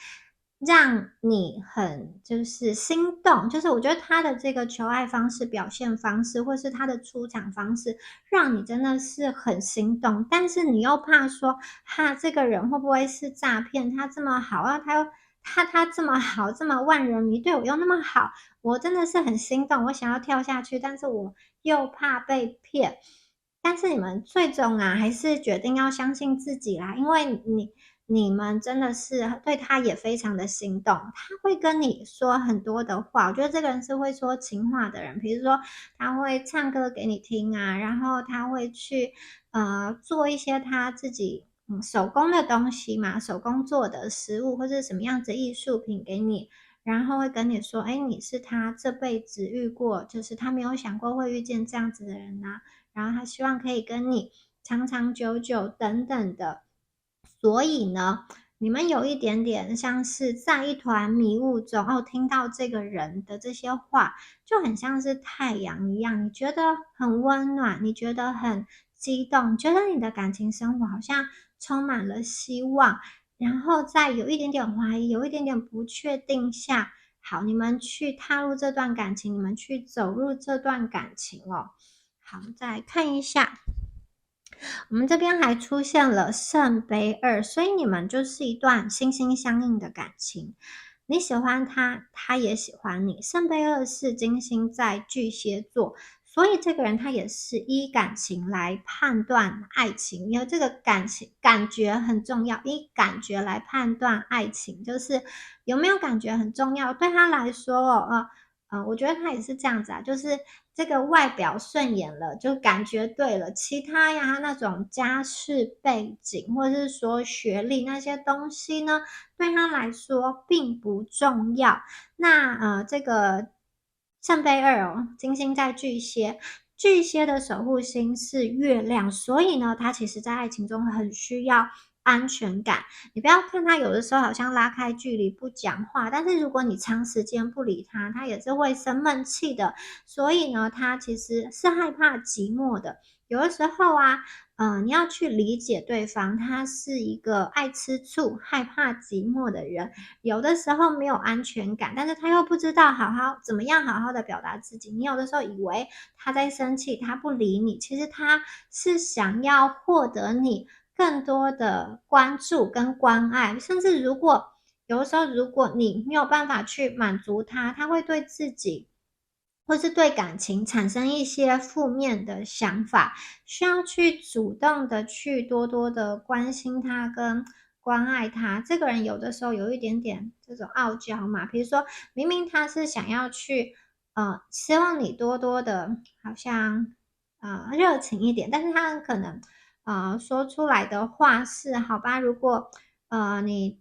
让你很就是心动。就是我觉得他的这个求爱方式、表现方式，或是他的出场方式，让你真的是很心动。但是你又怕说，哈，这个人会不会是诈骗？他这么好啊，他这么好，这么万人迷，对我又那么好。我真的是很心动，我想要跳下去，但是我又怕被骗。但是你们最终啊，还是决定要相信自己啦，因为你们真的是对他也非常的心动，他会跟你说很多的话。我觉得这个人是会说情话的人，比如说他会唱歌给你听啊，然后他会去做一些他自己手工的东西嘛，手工做的食物或者什么样子艺术品给你。然后会跟你说，你是他这辈子遇过，就是他没有想过会遇见这样子的人呐、然后他希望可以跟你长长久久等等的。所以呢，你们有一点点像是在一团迷雾中，听到这个人的这些话，就很像是太阳一样，你觉得很温暖，你觉得很激动，觉得你的感情生活好像充满了希望。然后在有一点点怀疑、有一点点不确定下，好，你们去踏入这段感情，你们去走入这段感情哦。好，再来看一下，我们这边还出现了圣杯二，所以你们就是一段心心相印的感情。你喜欢他，他也喜欢你。圣杯二是金星在巨蟹座，所以这个人他也是依感情来判断爱情，因为这个感觉很重要，依感觉来判断爱情，就是有没有感觉很重要。对他来说我觉得他也是这样子啊，就是这个外表顺眼了，就感觉对了，其他呀那种家世背景或者是说学历那些东西呢，对他来说并不重要。那这个圣杯二哦，金星在巨蟹，巨蟹的守护星是月亮，所以呢，他其实在爱情中很需要安全感。你不要看他有的时候好像拉开距离不讲话，但是如果你长时间不理他，他也是会生闷气的。所以呢，他其实是害怕寂寞的。有的时候啊，你要去理解对方，他是一个爱吃醋、害怕寂寞的人，有的时候没有安全感，但是他又不知道怎么样好好的表达自己。你有的时候以为他在生气，他不理你，其实他是想要获得你更多的关注跟关爱，甚至有的时候如果你没有办法去满足他，他会对自己或是对感情产生一些负面的想法，需要去主动的去多多的关心他跟关爱他。这个人有的时候有一点点这种傲娇嘛，比如说明明他是想要去希望你多多的好像热情一点，但是他很可能说出来的话是好吧，如果你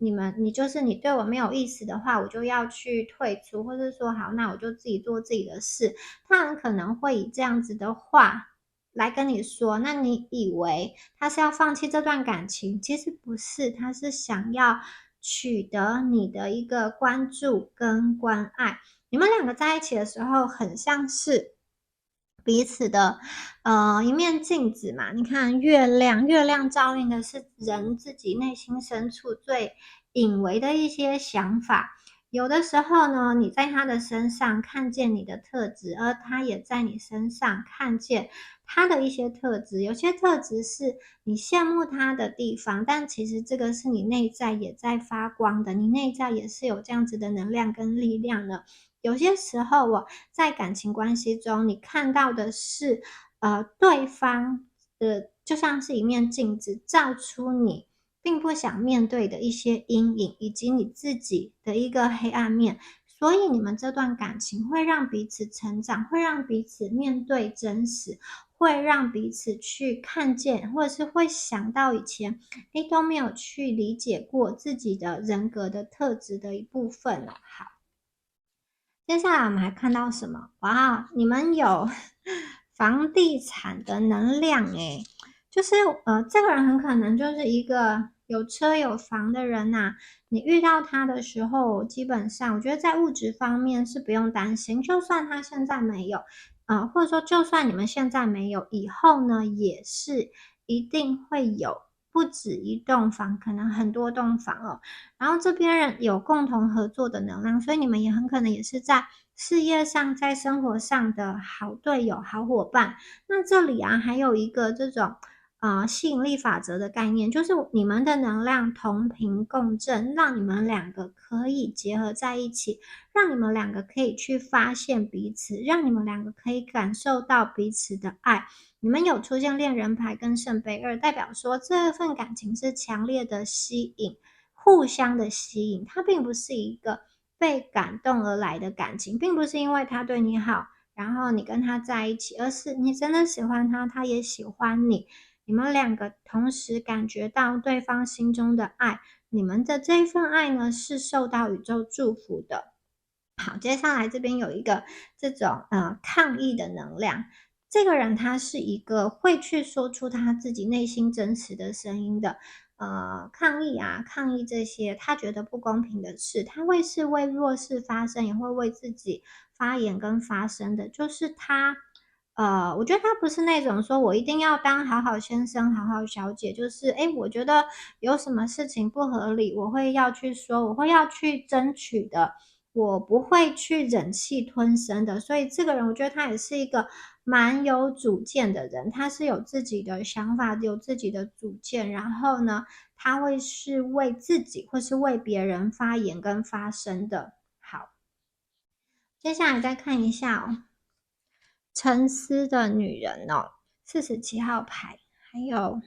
对我没有意思的话，我就要去退出，或是说好，那我就自己做自己的事。他很可能会以这样子的话来跟你说，那你以为他是要放弃这段感情，其实不是，他是想要取得你的一个关注跟关爱。你们两个在一起的时候，很像是彼此的一面镜子嘛。你看月亮，月亮照映的是人自己内心深处最隐微的一些想法。有的时候呢，你在他的身上看见你的特质，而他也在你身上看见他的一些特质。有些特质是你羡慕他的地方，但其实这个是你内在也在发光的，你内在也是有这样子的能量跟力量的。有些时候在感情关系中，你看到的是对方的就像是一面镜子，照出你并不想面对的一些阴影，以及你自己的一个黑暗面。所以你们这段感情会让彼此成长，会让彼此面对真实，会让彼此去看见，或者是会想到以前都没有去理解过自己的人格的特质的一部分了。好。接下来我们还看到什么？哇，你们有房地产的能量诶，就是这个人很可能就是一个有车有房的人呐。你遇到他的时候，基本上我觉得在物质方面是不用担心，就算他现在没有，或者说就算你们现在没有，以后呢也是一定会有，不止一栋房，可能很多栋房哦。然后这边人有共同合作的能量，所以你们也很可能也是在事业上、在生活上的好队友、好伙伴。那这里还有一个这种吸引力法则的概念，就是你们的能量同频共振，让你们两个可以结合在一起，让你们两个可以去发现彼此，让你们两个可以感受到彼此的爱。你们有出现恋人牌跟圣杯2，代表说这份感情是强烈的吸引。互相的吸引，它并不是一个被感动而来的感情，并不是因为他对你好，然后你跟他在一起，而是你真的喜欢他，他也喜欢你，你们两个同时感觉到对方心中的爱，你们的这份爱呢是受到宇宙祝福的。好，接下来这边有一个这种抗议的能量，这个人他是一个会去说出他自己内心真实的声音的。抗议这些他觉得不公平的事，他会是为弱势发声，也会为自己发言跟发声的。就是他，我觉得他不是那种说我一定要当好好先生、好好小姐，就是我觉得有什么事情不合理，我会要去说，我会要去争取的。我不会去忍气吞声的，所以这个人我觉得他也是一个蛮有主见的人，他是有自己的想法，有自己的主见，然后呢，他会是为自己或是为别人发言跟发声的。好，接下来再看一下沉思的女人47号牌，还有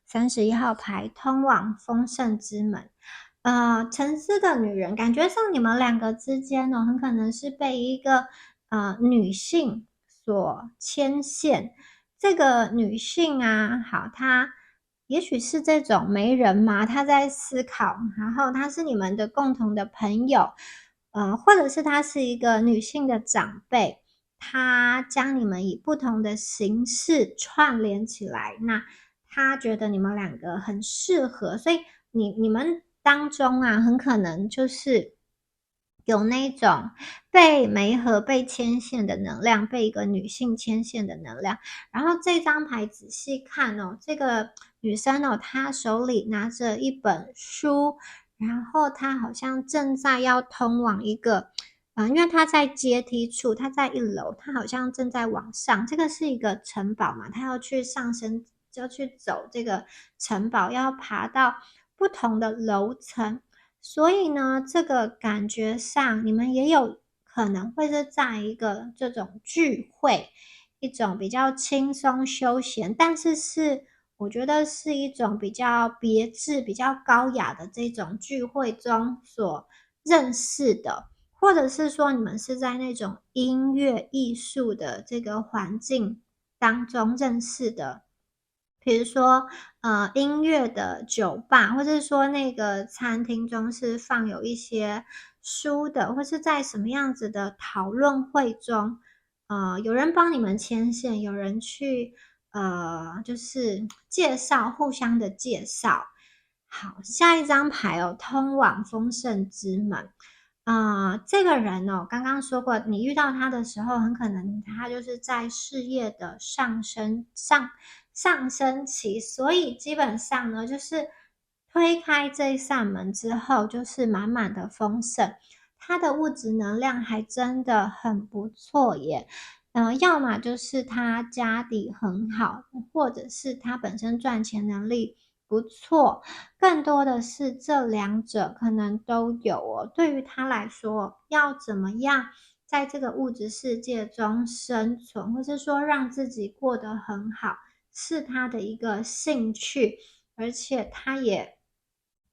31号牌，通往丰盛之门。沉思的女人，感觉上你们两个之间很可能是被一个女性所牵线。这个女性好，她也许是这种媒人嘛，她在思考，然后她是你们的共同的朋友，或者是她是一个女性的长辈，她将你们以不同的形式串联起来，那她觉得你们两个很适合，所以你们当中很可能就是有那种被媒合、被牵线的能量，被一个女性牵线的能量。然后这张牌仔细看哦，这个女生哦，她手里拿着一本书，然后她好像正在要通往一个，因为她在阶梯处，她在1楼，她好像正在往上。这个是一个城堡嘛，她要去上升，就去走这个城堡，要爬到不同的楼层。所以呢，这个感觉上，你们也有可能会是在一个这种聚会，一种比较轻松休闲，但是我觉得是一种比较别致、比较高雅的这种聚会中所认识的，或者是说你们是在那种音乐艺术的这个环境当中认识的。比如说，音乐的酒吧，或者是说那个餐厅中是放有一些书的，或是在什么样子的讨论会中，有人帮你们牵线，有人去就是介绍，互相的介绍。好，下一张牌哦，通往丰盛之门。这个人哦，刚刚说过，你遇到他的时候，很可能他就是在事业的上升期，所以基本上呢，就是推开这一扇门之后，就是满满的丰盛，他的物质能量还真的很不错耶。要么就是他家底很好，或者是他本身赚钱能力不错，更多的是这两者可能都有哦。对于他来说，要怎么样在这个物质世界中生存，或是说让自己过得很好，是他的一个兴趣，而且他也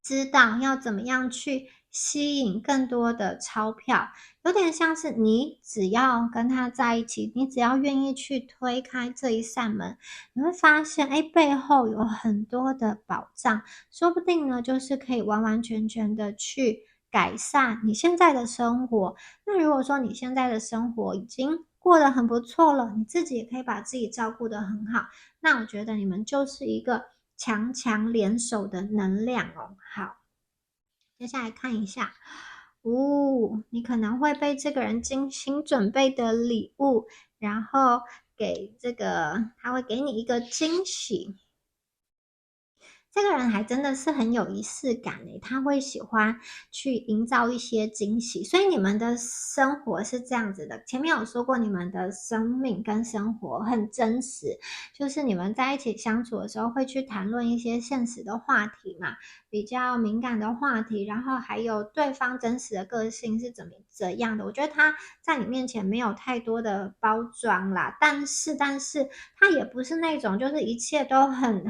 知道要怎么样去吸引更多的钞票。有点像是你只要跟他在一起，你只要愿意去推开这一扇门，你会发现，哎，背后有很多的宝藏，说不定呢，就是可以完完全全的去改善你现在的生活。那如果说你现在的生活已经过得很不错了，你自己也可以把自己照顾得很好，那我觉得你们就是一个强强联手的能量哦。好，接下来看一下。你可能会被这个人精心准备的礼物，然后给这个他会给你一个惊喜。这个人还真的是很有仪式感诶，他会喜欢去营造一些惊喜，所以你们的生活是这样子的。前面有说过，你们的生命跟生活很真实，就是你们在一起相处的时候会去谈论一些现实的话题嘛，比较敏感的话题，然后还有对方真实的个性是怎样的。我觉得他在你面前没有太多的包装啦，但是他也不是那种就是一切都很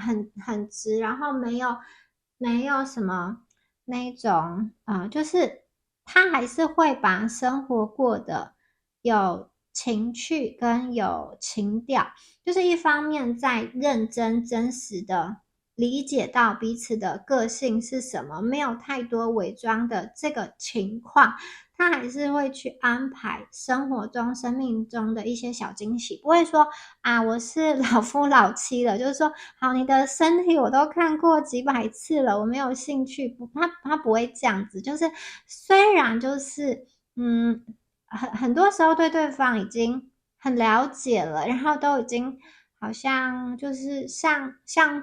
直，然后没有什么那种就是他还是会把生活过得有情趣跟有情调，就是一方面在认真真实的理解到彼此的个性是什么，没有太多伪装的这个情况，他还是会去安排生活中、生命中的一些小惊喜，不会说我是老夫老妻了，就是说，好，你的身体我都看过几百次了，我没有兴趣，他不会这样子，就是虽然就是很多时候对对方已经很了解了，然后都已经好像就是像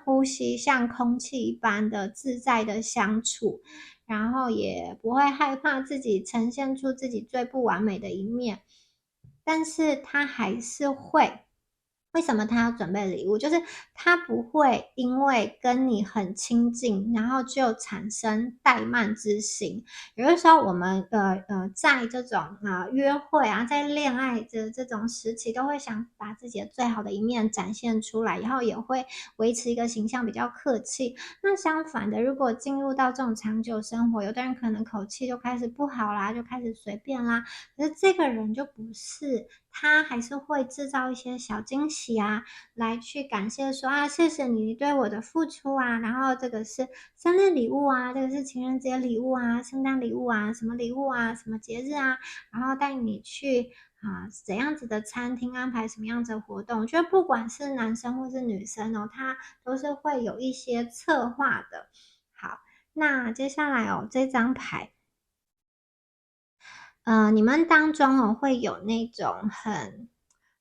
呼吸、像空气一般的自在的相处。然后也不会害怕自己呈现出自己最不完美的一面，但是他还是会。为什么他要准备礼物？就是他不会因为跟你很亲近，然后就产生怠慢之心。有的时候我们在这种约会在恋爱的这种时期，都会想把自己的最好的一面展现出来，然后也会维持一个形象比较客气。那相反的，如果进入到这种长久生活，有的人可能口气就开始不好啦，就开始随便啦。可是这个人就不是，他还是会制造一些小惊喜来去感谢说谢谢你对我的付出然后这个是生日礼物这个是情人节礼物圣诞礼物什么礼物什么节日然后带你去怎样子的餐厅安排什么样子的活动，我觉得不管是男生或是女生他都是会有一些策划的。好，那接下来这张牌你们当中哦会有那种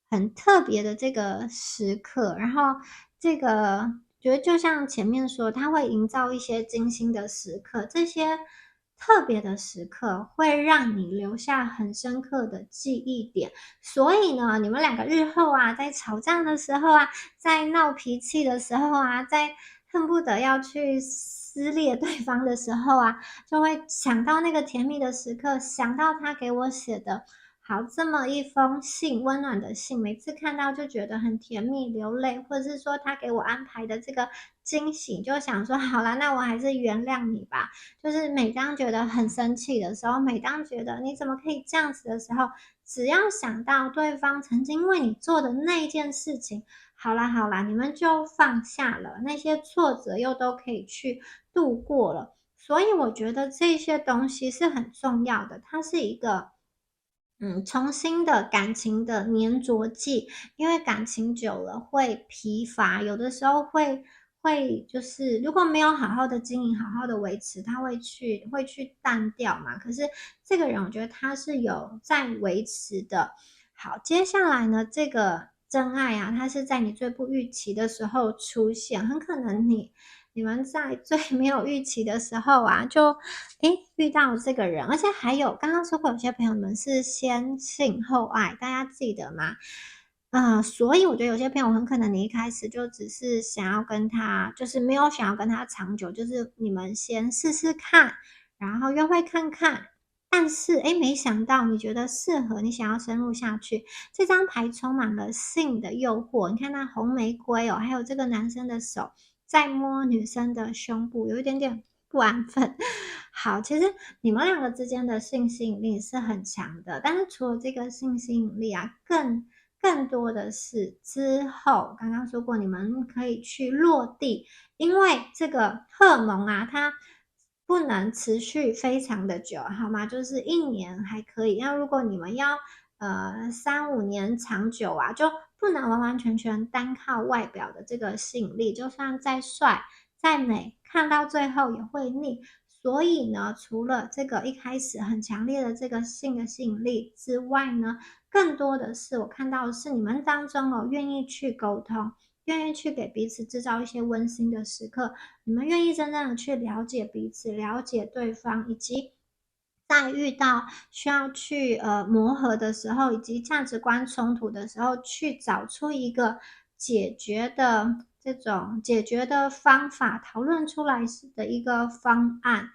很特别的这个时刻，然后这个觉得就像前面说，它会营造一些精心的时刻，这些特别的时刻会让你留下很深刻的记忆点。所以呢，你们两个日后啊，在吵架的时候啊，在闹脾气的时候啊，在恨不得要去撕裂对方的时候啊，就会想到那个甜蜜的时刻，想到他给我写的好这么一封信，温暖的信，每次看到就觉得很甜蜜，流泪，或者是说他给我安排的这个惊喜，就想说好啦，那我还是原谅你吧。就是每当觉得很生气的时候，每当觉得你怎么可以这样子的时候，只要想到对方曾经为你做的那一件事情，好啦好啦，你们就放下了，那些挫折又都可以去度过了。所以我觉得这些东西是很重要的，它是一个重新的感情的粘着剂，因为感情久了会疲乏，有的时候会就是如果没有好好的经营、好好的维持，它会去淡掉嘛。可是这个人，我觉得他是有在维持的。好，接下来呢，这个真爱啊，它是在你最不预期的时候出现，很可能你们在最没有预期的时候啊，就遇到这个人，而且还有刚刚说过，有些朋友们是先性后爱，大家记得吗？所以我觉得有些朋友很可能你一开始就只是想要跟他，就是没有想要跟他长久，就是你们先试试看，然后约会看看。但是，没想到你觉得适合，你想要深入下去。这张牌充满了性的诱惑，你看那红玫瑰哦，还有这个男生的手在摸女生的胸部，有一点点不安分。好，其实你们两个之间的性吸引力是很强的，但是除了这个性吸引力啊，更多的是之后刚刚说过，你们可以去落地，因为这个荷尔蒙啊，它不能持续非常的久，好吗？就是1年还可以，那如果你们要3、5年长久啊，就不能完完全全单靠外表的这个吸引力，就算再帅再美，看到最后也会腻。所以呢，除了这个一开始很强烈的这个性的吸引力之外呢，更多的是我看到的是你们当中哦，愿意去沟通，愿意去给彼此制造一些温馨的时刻，你们愿意真正的去了解彼此，了解对方，以及在遇到需要去磨合的时候，以及价值观冲突的时候，去找出一个解决的方法，讨论出来的一个方案。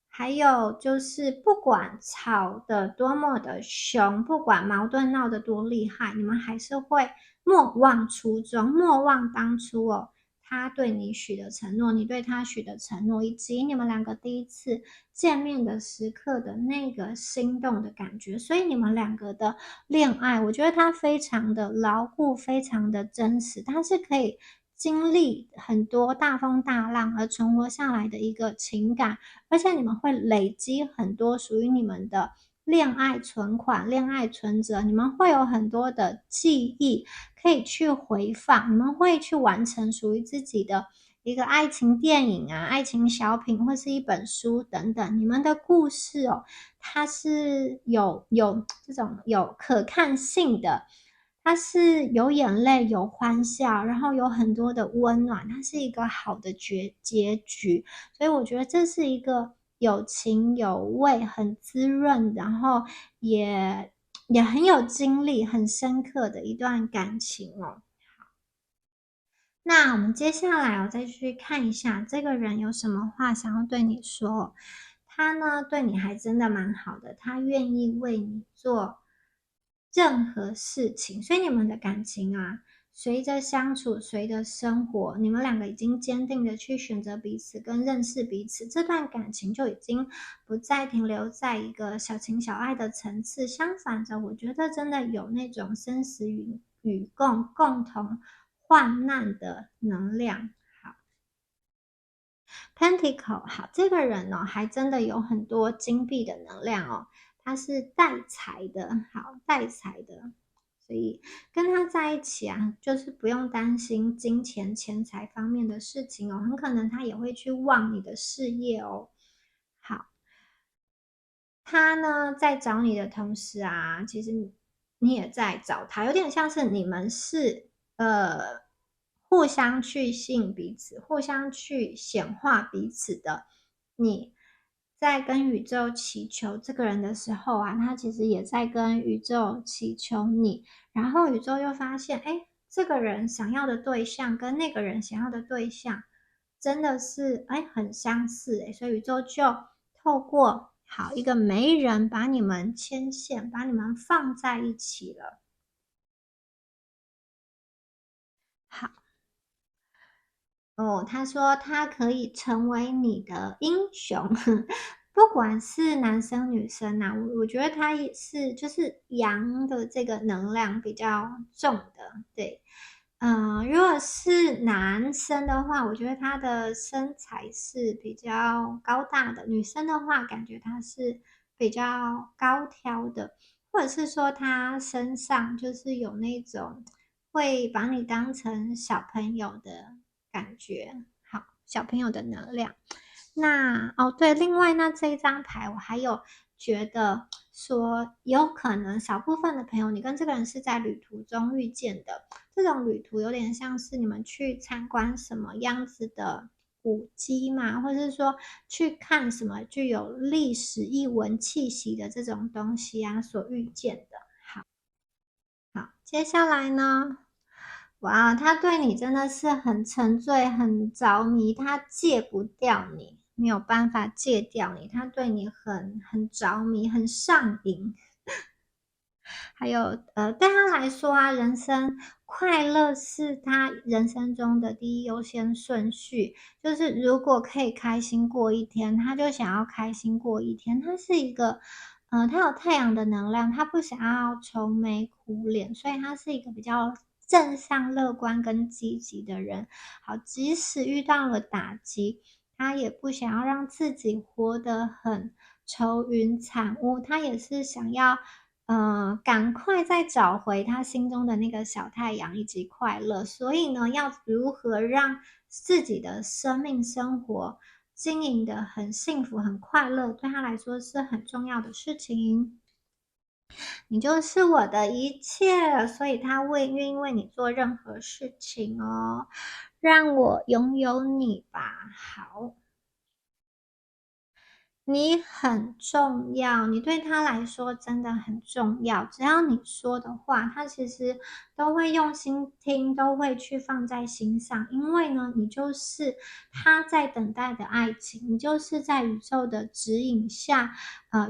还有就是，不管吵得多么的凶，不管矛盾闹得多厉害，你们还是会莫忘初衷，莫忘当初哦，他对你许的承诺，你对他许的承诺，以及你们两个第一次见面的时刻的那个心动的感觉。所以你们两个的恋爱，我觉得它非常的牢固，非常的真实，它是可以经历很多大风大浪而存活下来的一个情感，而且你们会累积很多属于你们的恋爱存款、恋爱存折，你们会有很多的记忆可以去回放，你们会去完成属于自己的一个爱情电影啊、爱情小品或是一本书等等，你们的故事哦，它是有这种有可看性的。它是有眼泪、有欢笑，然后有很多的温暖，它是一个好的结局。所以我觉得这是一个有情有味、很滋润，然后也很有经历、很深刻的一段感情哦。那我们接下来再去看一下这个人有什么话想要对你说。他呢，对你还真的蛮好的，他愿意为你做任何事情，所以你们的感情啊，随着相处，随着生活，你们两个已经坚定的去选择彼此跟认识彼此，这段感情就已经不再停留在一个小情小爱的层次。相反着，我觉得真的有那种生死与共同患难的能量。好，Pentacle，好，这个人哦，还真的有很多金币的能量哦，他是带财的，好，带财的，所以跟他在一起啊，就是不用担心金钱、钱财方面的事情哦，很可能他也会去旺你的事业哦。好。他呢在找你的同时啊，其实你也在找他，有点像是你们是互相去吸引彼此，互相去显化彼此的。你在跟宇宙祈求这个人的时候啊，他其实也在跟宇宙祈求你，然后宇宙又发现，哎，这个人想要的对象跟那个人想要的对象真的是很相似所以宇宙就透过好一个媒人把你们牵线，把你们放在一起了。好哦，他说他可以成为你的英雄，不管是男生女生啊，我觉得他也是就是阳的这个能量比较重的，对。如果是男生的话，我觉得他的身材是比较高大的；女生的话，感觉他是比较高挑的，或者是说他身上就是有那种会把你当成小朋友的感觉，好，小朋友的能量。那哦，对，另外那这一张牌，我还有觉得说，有可能少部分的朋友，你跟这个人是在旅途中遇见的。这种旅途有点像是你们去参观什么样子的古迹嘛，或者是说去看什么具有历史艺文气息的这种东西啊，所遇见的。好，接下来呢？哇，他对你真的是很沉醉、很着迷，他戒不掉你，没有办法戒掉你，他对你很着迷、很上瘾。还有对他来说啊，人生快乐是他人生中的第一优先顺序。就是如果可以开心过一天，他就想要开心过一天。他是一个，他有太阳的能量，他不想要愁眉苦脸，所以他是一个比较正向、乐观跟积极的人。好，即使遇到了打击，他也不想要让自己活得很愁云惨雾，他也是想要。赶快再找回他心中的那个小太阳以及快乐。所以呢，要如何让自己的生命生活经营的很幸福、很快乐，对他来说是很重要的事情。你就是我的一切，所以他愿意为你做任何事情哦。让我拥有你吧，好。你很重要，你对他来说真的很重要。只要你说的话，他其实都会用心听，都会去放在心上。因为呢，你就是他在等待的爱情，你就是在宇宙的指引下，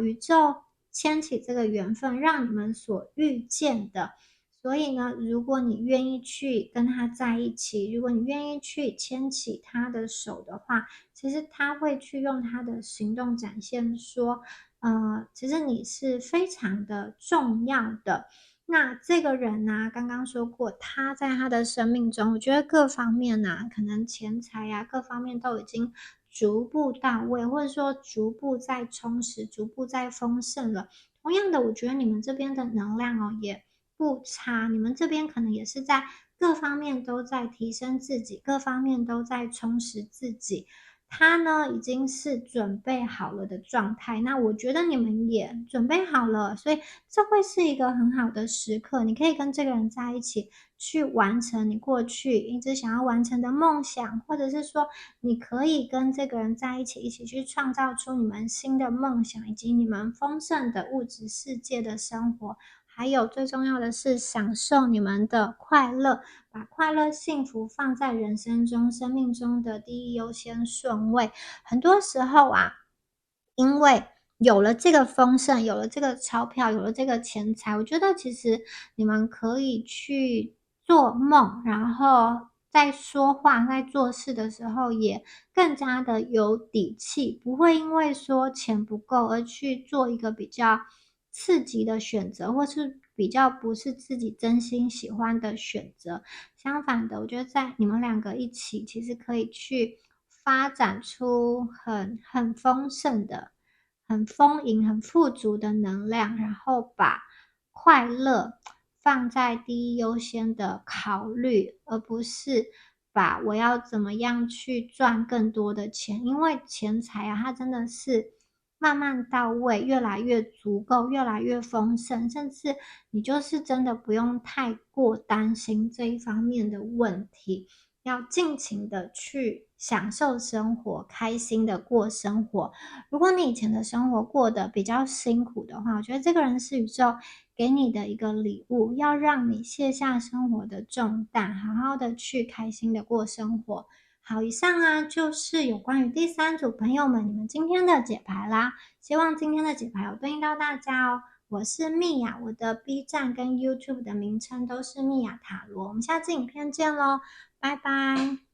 宇宙牵起这个缘分，让你们所遇见的。所以呢，如果你愿意去跟他在一起，如果你愿意去牵起他的手的话，其实他会去用他的行动展现说，其实你是非常的重要的。那这个人呢，刚刚说过，他在他的生命中，我觉得各方面呢，可能钱财呀，各方面都已经逐步到位，或者说逐步在充实，逐步在丰盛了。同样的，我觉得你们这边的能量哦，也不差，你们这边可能也是在各方面都在提升自己，各方面都在充实自己。他呢已经是准备好了的状态，那我觉得你们也准备好了，所以这会是一个很好的时刻，你可以跟这个人在一起，去完成你过去一直想要完成的梦想，或者是说你可以跟这个人在一起，一起去创造出你们新的梦想，以及你们丰盛的物质世界的生活。还有最重要的是享受你们的快乐，把快乐幸福放在人生中、生命中的第一优先顺位。很多时候啊，因为有了这个丰盛，有了这个钞票，有了这个钱财，我觉得其实你们可以去做梦，然后在说话、在做事的时候也更加的有底气，不会因为说钱不够而去做一个比较刺激的选择，或是比较不是自己真心喜欢的选择。相反的，我觉得在你们两个一起，其实可以去发展出很丰盛的、很丰盈、很富足的能量，然后把快乐放在第一优先的考虑，而不是把我要怎么样去赚更多的钱，因为钱财啊，它真的是慢慢到位，越来越足够，越来越丰盛，甚至你就是真的不用太过担心这一方面的问题，要尽情的去享受生活，开心的过生活。如果你以前的生活过得比较辛苦的话，我觉得这个人是宇宙给你的一个礼物，要让你卸下生活的重担，好好的去开心的过生活。好，以上啊就是有关于第三组朋友们你们今天的解牌啦，希望今天的解牌有对应到大家哦。我是蜜雅，我的 B 站跟 YouTube 的名称都是蜜雅塔罗，我们下次影片见咯，拜拜。